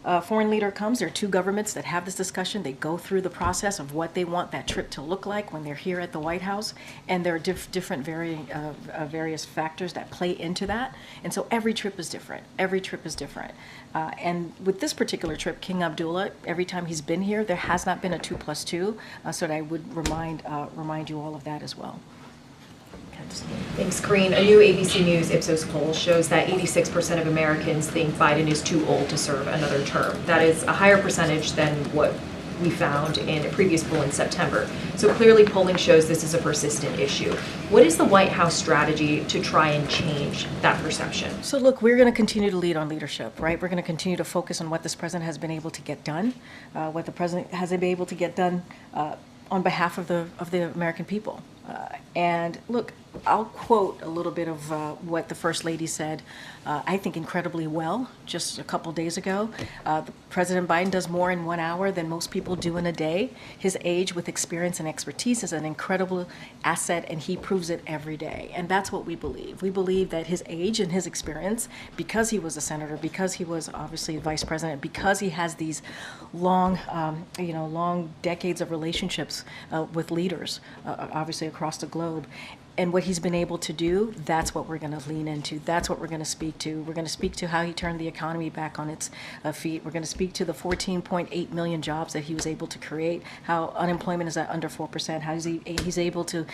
a foreign leader comes, there are two governments that have this discussion. They go through the process of what they want that trip to look like when they're here at the White House, and there are different various factors that play into that. And so every trip is different. Every trip is different. And with this particular trip, King Abdullah, every time he's been here, there has not been a 2+2. So that I would remind you all of that as well. Thanks, Karine. A new ABC News Ipsos poll shows that 86% of Americans think Biden is too old to serve another term. That is a higher percentage than what we found in a previous poll in September. So clearly polling shows this is a persistent issue. What is the White House strategy to try and change that perception? So look, we're going to continue to lead on leadership, right? We're going to continue to focus on what this president has been able to get done, what the president has been able to get done on behalf of the American people. And look, I'll quote a little bit of what the First Lady said, I think incredibly well, just a couple days ago. President Biden does more in 1 hour than most people do in a day. His age with experience and expertise is an incredible asset, and he proves it every day. And that's what we believe. We believe that his age and his experience, because he was a senator, because he was obviously vice president, because he has these long decades of relationships with leaders, obviously across the globe, and what he's been able to do, that's what we're going to lean into. That's what we're going to speak to. We're going to speak to how he turned the economy back on its feet. We're going to speak to the 14.8 million jobs that he was able to create, how unemployment is at under 4%, how he's able to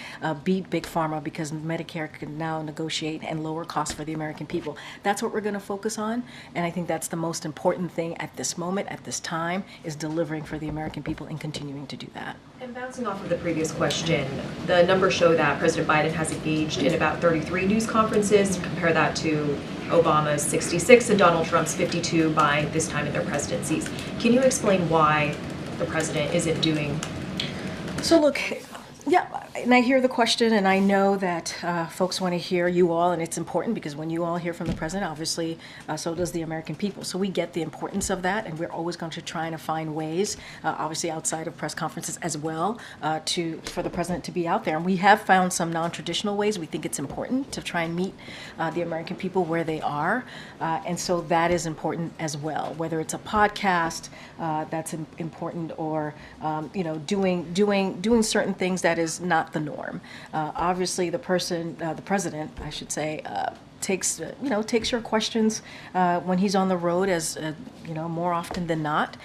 beat Big Pharma because Medicare can now negotiate and lower costs for the American people. That's what we're going to focus on, and I think that's the most important thing at this moment, at this time, is delivering for the American people and continuing to do that. And bouncing off of the previous question, the numbers show that President Biden has engaged in about 33 news conferences. Compare that to Obama's 66 and Donald Trump's 52 by this time in their presidencies. Can you explain why the president isn't doing? So look, yeah, and I hear the question, and I know that folks want to hear you all, and it's important because when you all hear from the president, obviously, so does the American people. So we get the importance of that, and we're always going to try to find ways, obviously outside of press conferences as well, for the president to be out there. And we have found some non-traditional ways. We think it's important to try and meet the American people where they are, and so that is important as well. Whether it's a podcast that's important, or doing certain things that is not the norm. Obviously, the president, I should say, takes your questions when he's on the road, as more often than not,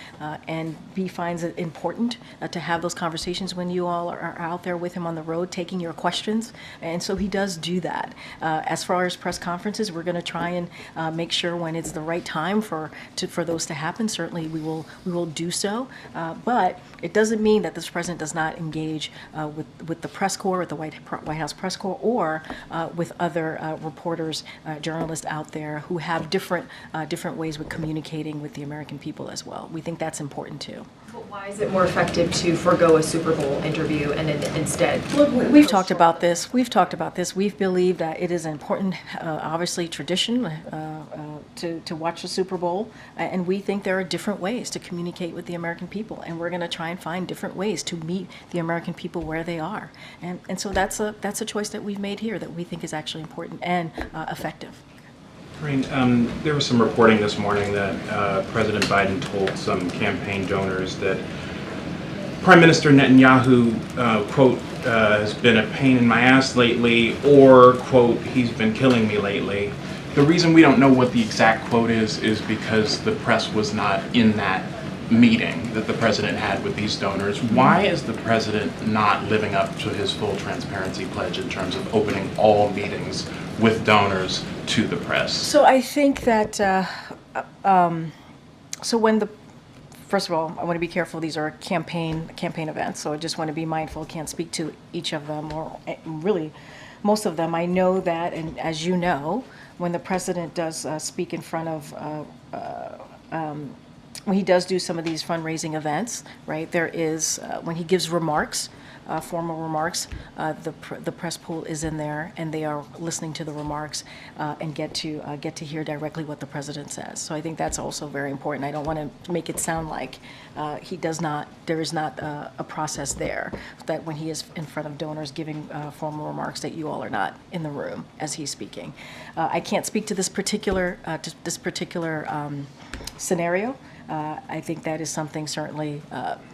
and he finds it important to have those conversations when you all are out there with him on the road, taking your questions, and so he does do that. As far as press conferences, we're going to try and make sure when it's the right time for those to happen. Certainly, we will do so, but it doesn't mean that this president does not engage with the press corps, with the White House press corps, or with other reporters, journalists out there who have different ways with communicating with the American people as well. We think that's important too. But why is it more effective to forego a Super Bowl interview and then instead? Look, we've talked about this. We believe that it is an important, obviously, tradition to watch the Super Bowl, and we think there are different ways to communicate with the American people, and we're going to try and find different ways to meet the American people where they are, and so that's a choice that we've made here that we think is actually important and effective. Karine, there was some reporting this morning that President Biden told some campaign donors that Prime Minister Netanyahu, quote, has been a pain in my ass lately, or, quote, he's been killing me lately. The reason we don't know what the exact quote is because the press was not in that meeting that the president had with these donors. Why is the president not living up to his full transparency pledge in terms of opening all meetings with donors to the press? So I think that, first of all, I want to be careful. These are campaign events, so I just want to be mindful. Can't speak to each of them, or really most of them. I know that, and as you know, when the president does speak in front of, when he does do some of these fundraising events, right, there is, when he gives remarks, formal remarks, the press pool is in there, and they are listening to the remarks and get to hear directly what the president says. So I think that's also very important. I don't want to make it sound like there is not a process there, that when he is in front of donors giving formal remarks, that you all are not in the room as he's speaking. I can't speak to this particular scenario. I think that is something certainly,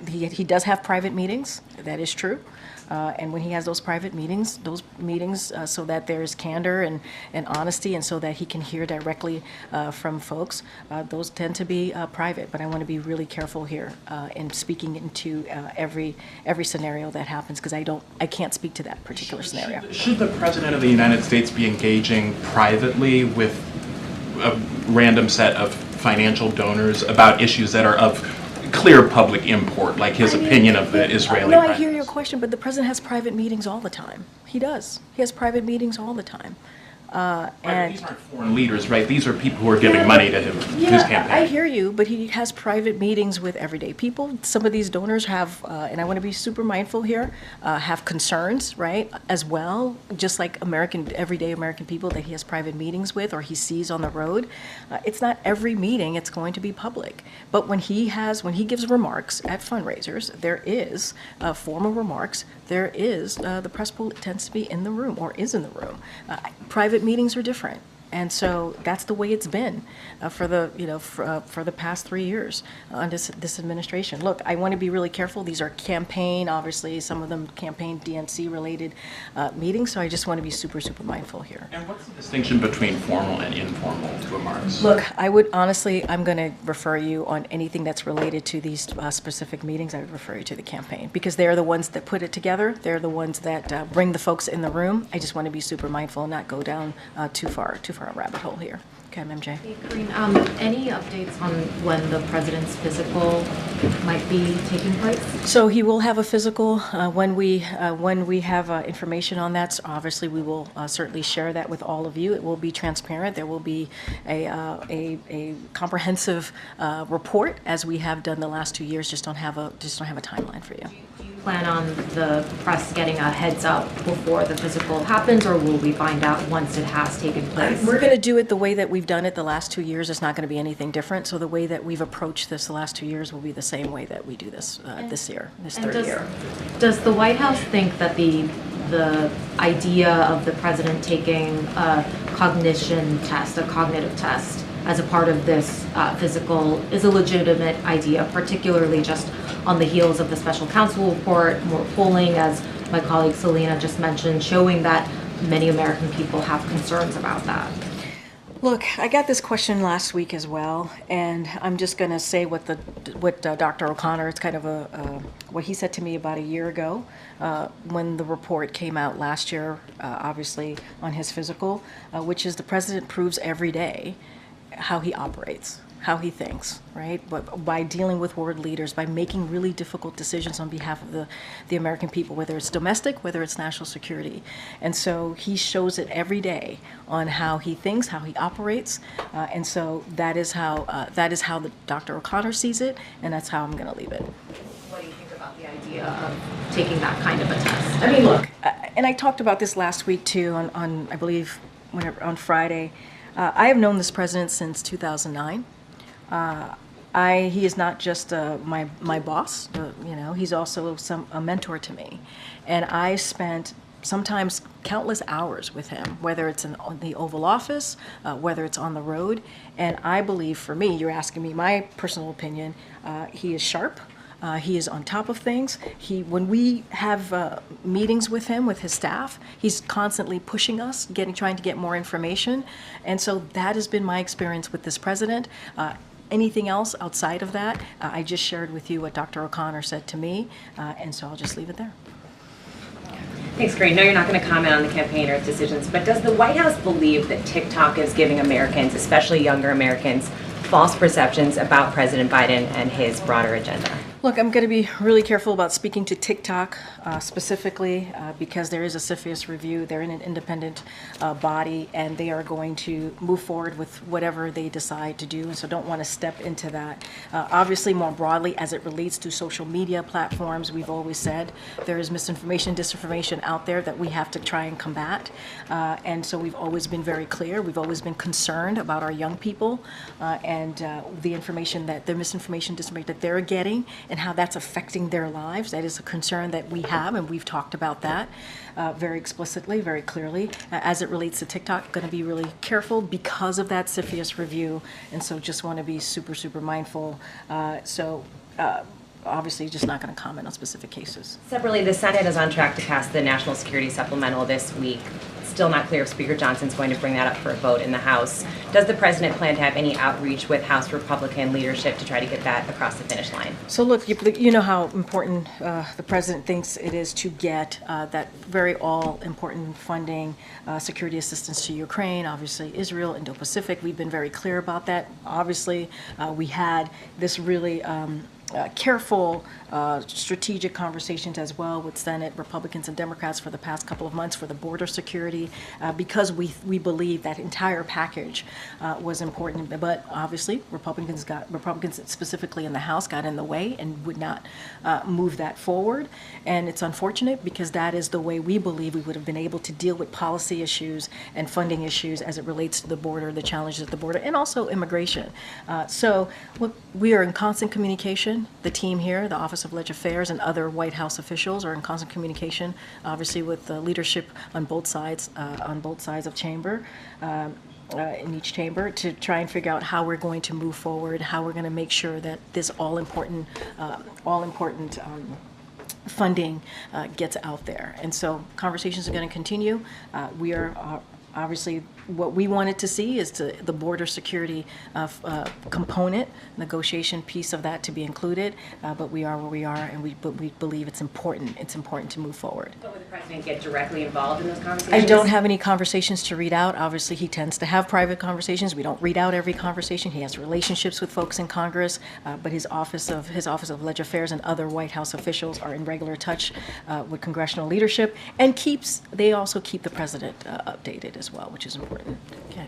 he does have private meetings, that is true. And when he has those private meetings, so that there's candor and honesty, and so that he can hear directly from folks, those tend to be private. But I want to be really careful here in speaking into every scenario that happens, because I can't speak to that particular scenario. Should the President of the United States be engaging privately with a random set of financial donors about issues that are of clear public import, like his opinion of the Israeli No, Prime I hear your question, but the president has private meetings all the time. He does. He has private meetings all the time. And these aren't foreign leaders, right? These are people who are giving money to him, his campaign. I hear you, but he has private meetings with everyday people. Some of these donors have, and I want to be super mindful here, have concerns, right, as well, just like everyday American people that he has private meetings with or he sees on the road. It's not every meeting it's going to be public, but when he gives remarks at fundraisers, there is formal remarks. There is the press pool tends to be in the room or is in the room. Private meetings are different, and so that's the way it's been for the past 3 years under this administration. Look, I want to be really careful. These are campaign, obviously, some of them campaign DNC related meetings. So I just want to be super mindful here. And what's the distinction between formal and informal remarks? Look, I'm going to refer you on anything that's related to these specific meetings. I would refer you to the campaign, because they're the ones that put it together. They're the ones that bring the folks in the room. I just want to be super mindful and not go down too far different rabbit hole here. Okay, MJ. Karine, any updates on when the president's physical might be taking place? So he will have a physical when we have information on that. So obviously, we will certainly share that with all of you. It will be transparent. There will be a comprehensive report, as we have done the last 2 years. Just don't have a timeline for you. Plan on the press getting a heads up before the physical happens, or will we find out once it has taken place? We're going to do it the way that we've done it the last 2 years. It's not going to be anything different. So the way that we've approached this the last 2 years will be the same way that we do this this year, this third year. Does the White House think that the idea of the president taking a cognition test, a cognitive test, as a part of this physical is a legitimate idea, particularly just on the heels of the special counsel report, more polling, as my colleague Selena just mentioned, showing that many American people have concerns about that? Look, I got this question last week as well, and I'm just going to say what Dr. O'Connor, it's kind of what he said to me about a year ago when the report came out last year, obviously on his physical, which is the president proves every day how he operates, how he thinks, right? But by dealing with world leaders, by making really difficult decisions on behalf of the American people, whether it's domestic, whether it's national security. And so he shows it every day on how he thinks, how he operates. And so that is how the Dr. O'Connor sees it, and that's how I'm going to leave it. What do you think about the idea of taking that kind of a test? I mean, look, and I talked about this last week too on I believe, on Friday. I have known this president since 2009. He is not just my boss, he's also a mentor to me. And I spent sometimes countless hours with him, whether it's in the Oval Office, whether it's on the road. And I believe, for me, you're asking me my personal opinion, he is sharp. He is on top of things. When we have meetings with him, with his staff, he's constantly pushing us, trying to get more information. And so that has been my experience with this president. Anything else outside of that, I just shared with you what Dr. O'Connor said to me, and so I'll just leave it there. Thanks, Karine. No, you're not going to comment on the campaign or its decisions, but does the White House believe that TikTok is giving Americans, especially younger Americans, false perceptions about President Biden and his broader agenda? Look, I'm going to be really careful about speaking to TikTok specifically because there is a CFIUS review. They're in an independent body, and they are going to move forward with whatever they decide to do. So don't want to step into that. Obviously, more broadly, as it relates to social media platforms, we've always said there is misinformation, disinformation out there that we have to try and combat. And so we've always been very clear. We've always been concerned about our young people and the information the misinformation, disinformation that they're getting, and how that's affecting their lives. That is a concern that we have, and we've talked about that very explicitly, very clearly. As it relates to TikTok, going to be really careful because of that CFIUS review, and so just want to be super, super mindful. Obviously, just not going to comment on specific cases. Separately, the Senate is on track to pass the National Security Supplemental this week. Still not clear if Speaker Johnson's going to bring that up for a vote in the House. Does the president plan to have any outreach with House Republican leadership to try to get that across the finish line? So look, you know how important the president thinks it is to get that very all-important funding, security assistance to Ukraine, obviously Israel, Indo-Pacific. We've been very clear about that. Obviously, we had this really careful, strategic conversations as well with Senate Republicans and Democrats for the past couple of months for the border security, because we believe that entire package was important. But obviously, Republicans specifically in the House got in the way and would not move that forward. And it's unfortunate because that is the way we believe we would have been able to deal with policy issues and funding issues as it relates to the border, the challenges at the border, and also immigration. So look, we are in constant communication. The team here, the Office of Legislative Affairs, and other White House officials are in constant communication, obviously with the leadership on both sides of chamber, in each chamber, to try and figure out how we're going to move forward, how we're going to make sure that this all-important funding gets out there. And so conversations are going to continue. We are Obviously, what we wanted to see is the border security component, negotiation piece of that to be included, but we are where we are, and we believe it's important. It's important to move forward. But would the president get directly involved in those conversations? I don't have any conversations to read out. Obviously, he tends to have private conversations. We don't read out every conversation. He has relationships with folks in Congress, but his Office of Leg Affairs and other White House officials are in regular touch with congressional leadership, and they also keep the president updated as well, which is important. Okay.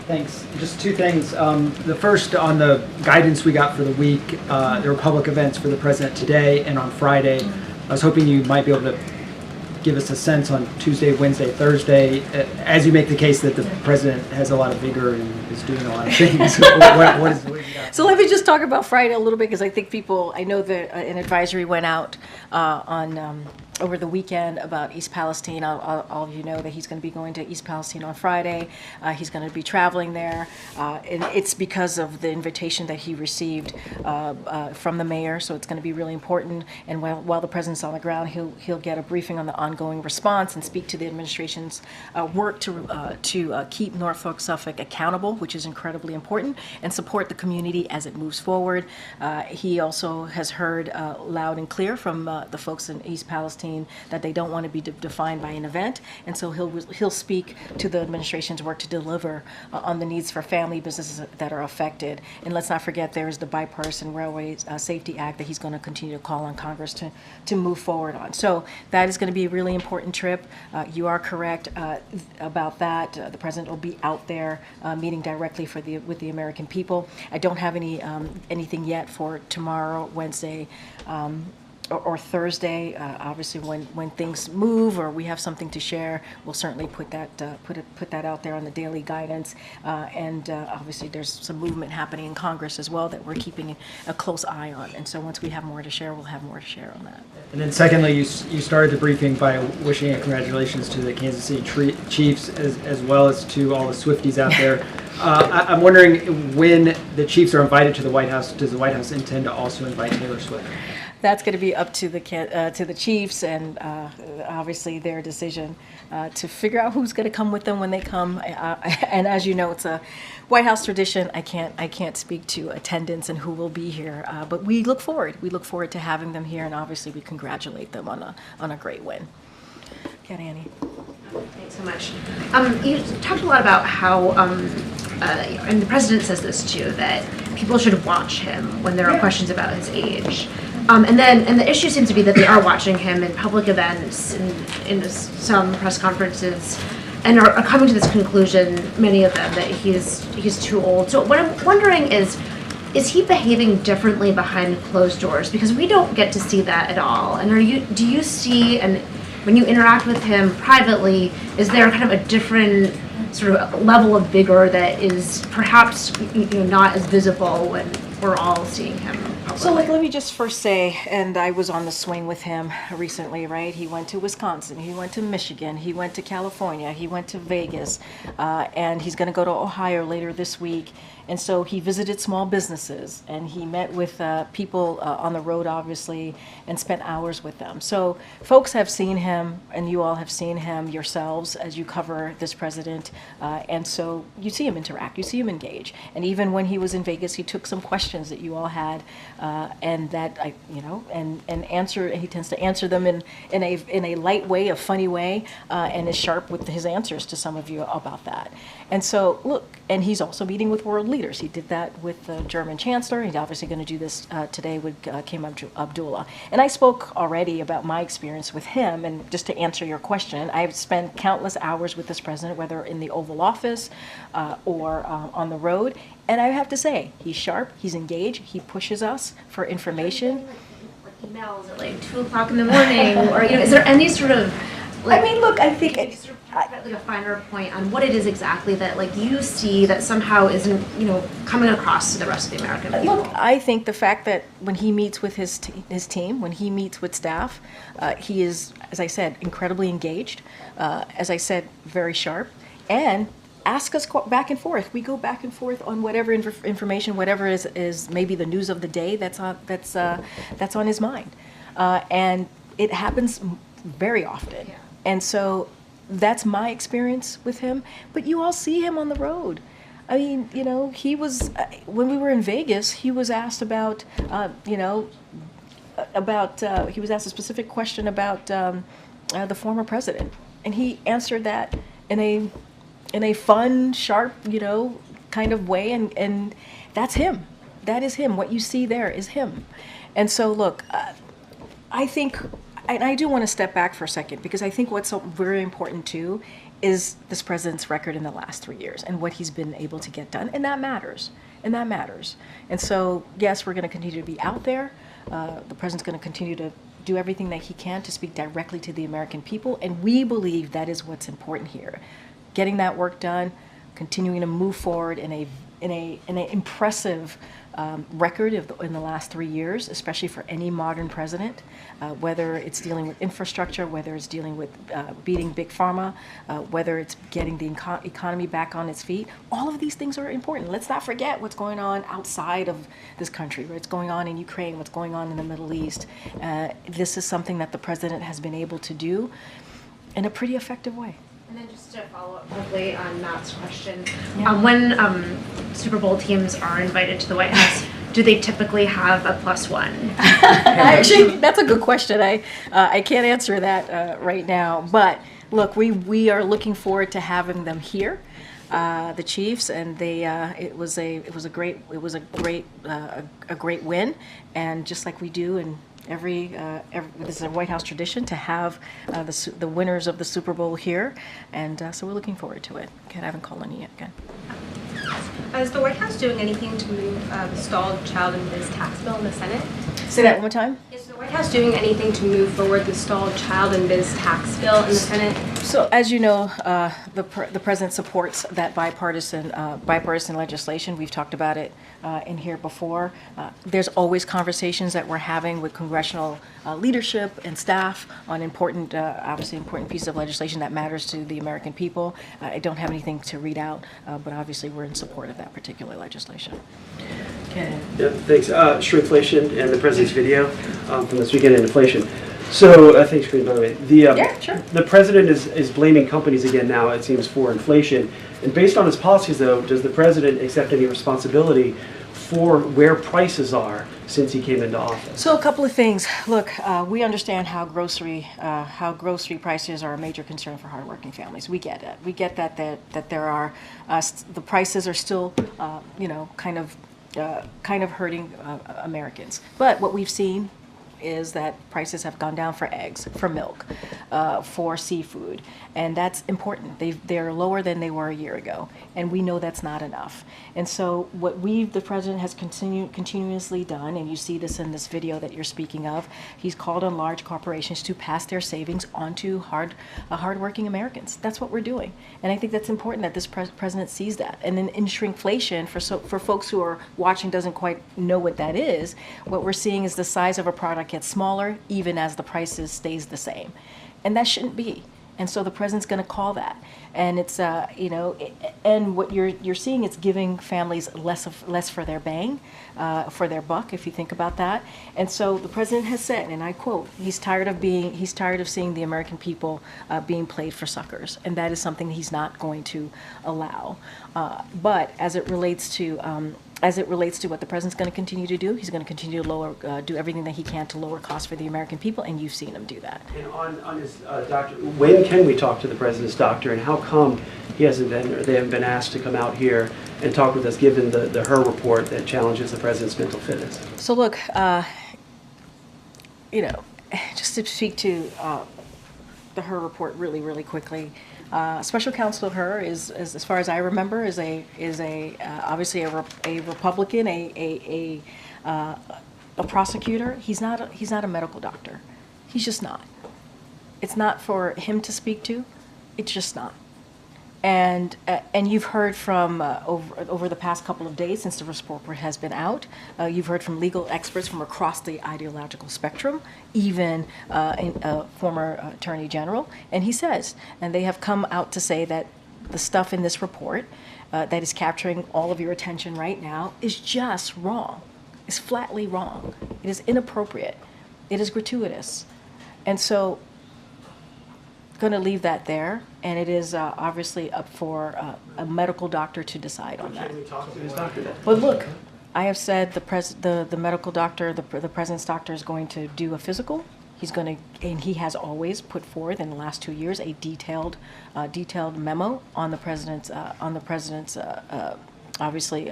Thanks. Just two things. The first, on the guidance we got for the week, there were public events for the president today and on Friday. I was hoping you might be able to give us a sense on Tuesday, Wednesday, Thursday, as you make the case that the president has a lot of vigor and is doing a lot of things. what is So let me just talk about Friday a little bit, because I think I know that an advisory went out over the weekend about East Palestine. All of you know that he's going to be going to East Palestine on Friday. He's going to be traveling there, and it's because of the invitation that he received from the mayor. So it's going to be really important. And while the president's on the ground, he'll get a briefing on the ongoing response and speak to the administration's work to keep Norfolk Suffolk accountable, which is incredibly important, and support the community as it moves forward. He also has heard loud and clear from the folks in East Palestine that they don't want to be defined by an event, and so he'll speak to the administration's work to deliver on the needs for family businesses that are affected. And let's not forget there's the Bipartisan Railway Safety Act that he's going to continue to call on Congress to move forward on. So that is going to be a really important trip. You are correct about that. The president will be out there meeting directly with the American people. I don't have anything yet for tomorrow, Wednesday, or Thursday. Obviously, when things move or we have something to share, we'll certainly put that out there on the daily guidance. And obviously, there's some movement happening in Congress as well that we're keeping a close eye on. And so once we have more to share, we'll have more to share on that. And then secondly, you started the briefing by wishing and congratulations to the Kansas City Chiefs as well as to all the Swifties out there. I'm wondering, when the Chiefs are invited to the White House, does the White House intend to also invite Taylor Swift? That's going to be up to the Chiefs and obviously their decision to figure out who's going to come with them when they come. And as you know, it's a White House tradition. I can't speak to attendance and who will be here, but we look forward. We look forward to having them here, and obviously we congratulate them on a great win. Okay, Annie. Thanks so much. You talked a lot about how, and the president says this too, that people should watch him when there are questions about his age. And the issue seems to be that they are watching him in public events, in some press conferences, and are coming to this conclusion, many of them, that he's too old. So what I'm wondering is he behaving differently behind closed doors? Because we don't get to see that at all. And do you see, and when you interact with him privately, is there kind of a different sort of level of vigor that is perhaps not as visible when we're all seeing him publicly? So let me just first say, and I was on the swing with him recently, right? He went to Wisconsin, he went to Michigan, he went to California, he went to Vegas, and he's going to go to Ohio later this week. And so he visited small businesses, and he met with people on the road, obviously, and spent hours with them. So folks have seen him, and you all have seen him yourselves as you cover this president. And so you see him interact, you see him engage. And even when he was in Vegas, he took some questions that you all had, and that and answer. He tends to answer them in a light way, a funny way, and is sharp with his answers to some of you about that. And so look, and he's also meeting with world leaders. He did that with the German chancellor. He's obviously going to do this today with King Abdullah. And I spoke already about my experience with him. And just to answer your question, I've spent countless hours with this president, whether in the Oval Office or on the road. And I have to say, he's sharp, he's engaged, he pushes us for information. Emails at like 2 o'clock in the morning, or is there any sort of I think it's like a finer point on what it is exactly that you see that somehow isn't coming across to the rest of the American people. Look, I think the fact that when he meets with his team, when he meets with staff, he is, as I said, incredibly engaged. As I said, very sharp, and ask us back and forth. We go back and forth on whatever information, whatever is maybe the news of the day that's on his mind, and it happens very often. Yeah. And so that's my experience with him. But you all see him on the road. I mean, you know, he was, when we were in Vegas, he was asked about, he was asked a specific question about the former president. And he answered that in a fun, sharp, you know, kind of way. And that's him. That is him. What you see there is him. And so, look, I think, and I do want to step back for a second, because I think what's so very important too is this president's record in the last 3 years and what he's been able to get done. And that matters. And that matters. And so, yes, we're going to continue to be out there. The president's going to continue to do everything that he can to speak directly to the American people. And we believe that is what's important here. Getting that work done, continuing to move forward in an impressive record in the last 3 years, especially for any modern president, whether it's dealing with infrastructure, whether it's dealing with beating big pharma, whether it's getting the economy back on its feet. All of these things are important. Let's not forget what's going on outside of this country, what's going on in Ukraine, what's going on in the Middle East. This is something that the president has been able to do in a pretty effective way. And then just to follow up quickly on Matt's question, when Super Bowl teams are invited to the White House, do they typically have a +1? Actually, that's a good question. I can't answer that right now. But look, we are looking forward to having them here, the Chiefs, and it was a great win, and just like we do in every this is a White House tradition to have the winners of the Super Bowl here, and so we're looking forward to it. Okay, I haven't called any yet. Again. Is the White House doing anything to move the stalled child and biz tax bill in the Senate? Say that one more time. Is the White House doing anything to move forward the stalled child and biz tax bill in the Senate? So, as you know, the president supports that bipartisan legislation. We've talked about it in here before. There's always conversations that we're having with congressional leadership and staff on obviously important pieces of legislation that matters to the American people. I don't have anything to read out, but obviously we're in support of that particular legislation. Ken. Yeah, thanks. Shrinkflation and the president's video from this weekend in inflation. So, thanks, Karine, by the way. The president is blaming companies again now, it seems, for inflation. And based on his policies, though, does the president accept any responsibility for where prices are since he came into office? So a couple of things. Look, we understand how grocery prices are a major concern for hardworking families. We get it. We get that there are the prices are still, kind of hurting Americans. But what we've seen is that prices have gone down for eggs, for milk, for seafood, and that's important. They're lower than they were a year ago, and we know that's not enough. And so what the president has continuously done, and you see this in this video that you're speaking of, he's called on large corporations to pass their savings onto hardworking Americans. That's what we're doing, and I think that's important that this president sees that. And then in shrinkflation, for folks who are watching doesn't quite know what that is, what we're seeing is the size of a product gets smaller even as the prices stays the same, and that shouldn't be. And so the president's going to call that, and it's and what you're seeing, it's giving families less for their bang, for their buck, if you think about that. And so the president has said, and I quote, he's tired of seeing the American people being played for suckers, and that is something he's not going to allow. But as it relates to what the president's going to continue to do, he's going to continue to do everything that he can to lower costs for the American people, and you've seen him do that. And on his doctor, when can we talk to the president's doctor, and how come they haven't been asked to come out here and talk with us, given the Her report that challenges the president's mental fitness? So look, just to speak to the Her report really, really quickly. Special Counsel Her is, as far as I remember, is obviously a Republican, a prosecutor. He's not a medical doctor. He's just not. It's not for him to speak to. It's just not. And you've heard from over the past couple of days since the report has been out, you've heard from legal experts from across the ideological spectrum, even a former attorney general, and he says, and they have come out to say that the stuff in this report that is capturing all of your attention right now is just wrong. It's flatly wrong. It is inappropriate. It is gratuitous. And so going to leave that there, and it is obviously up for a medical doctor to decide on that. But look, I have said the medical doctor, the president's doctor, is going to do a physical. He's going to, and he has always put forth in the last 2 years a detailed memo on the president's obviously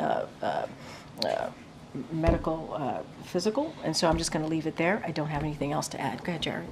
medical physical, and so I'm just going to leave it there. I don't have anything else to add. Go ahead, Jared.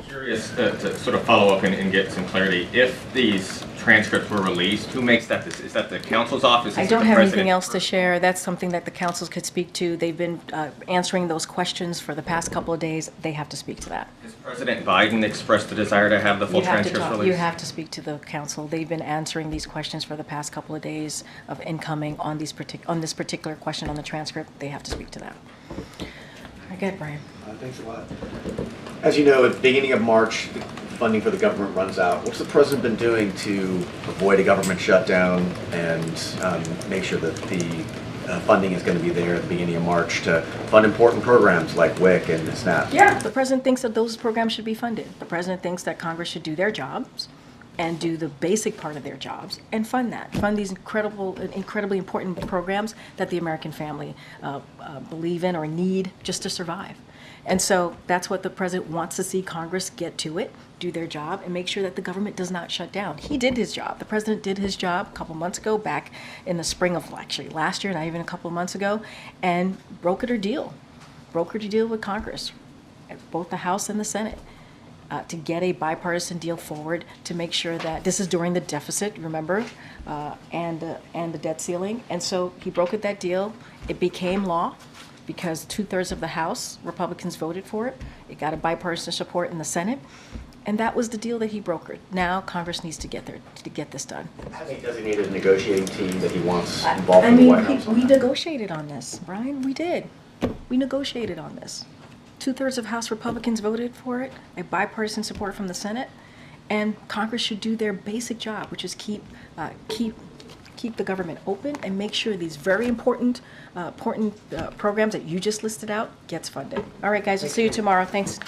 Curious to sort of follow up and get some clarity. If these transcripts were released, who makes that decision? Is that the council's office? I don't have anything else to share. That's something that the councils could speak to. They've been answering those questions for the past couple of days. They have to speak to that. Has President Biden expressed the desire to have the full transcripts released? You have to speak to the council. They've been answering these questions for the past couple of days of incoming on this particular question on the transcript. They have to speak to that. Go ahead, Brian. Thanks a lot. As you know, at the beginning of March, the funding for the government runs out. What's the president been doing to avoid a government shutdown and make sure that the funding is going to be there at the beginning of March to fund important programs like WIC and SNAP? Yeah, the president thinks that those programs should be funded. The president thinks that Congress should do their jobs and do the basic part of their jobs and fund that. Fund these incredibly important programs that the American family believe in or need just to survive. And so that's what the president wants to see Congress get to it, do their job, and make sure that the government does not shut down. He did his job. The president did his job a couple months ago, back in the spring of actually last year, not even a couple of months ago, and brokered a deal with Congress, both the House and the Senate, to get a bipartisan deal forward to make sure that this is during the deficit, remember, and the debt ceiling. And so he brokered that deal. It became law because 2/3 of the House Republicans voted for it. It got a bipartisan support in the Senate. And that was the deal that he brokered. Now Congress needs to get there to get this done. Has he designated a negotiating team that he wants involved in the White House? We negotiated on this, Brian. We did. We negotiated on this. 2/3 of House Republicans voted for it, a bipartisan support from the Senate, and Congress should do their basic job, which is keep the government open and make sure these very important programs that you just listed out gets funded. All right, guys, we'll see you tomorrow. Thanks.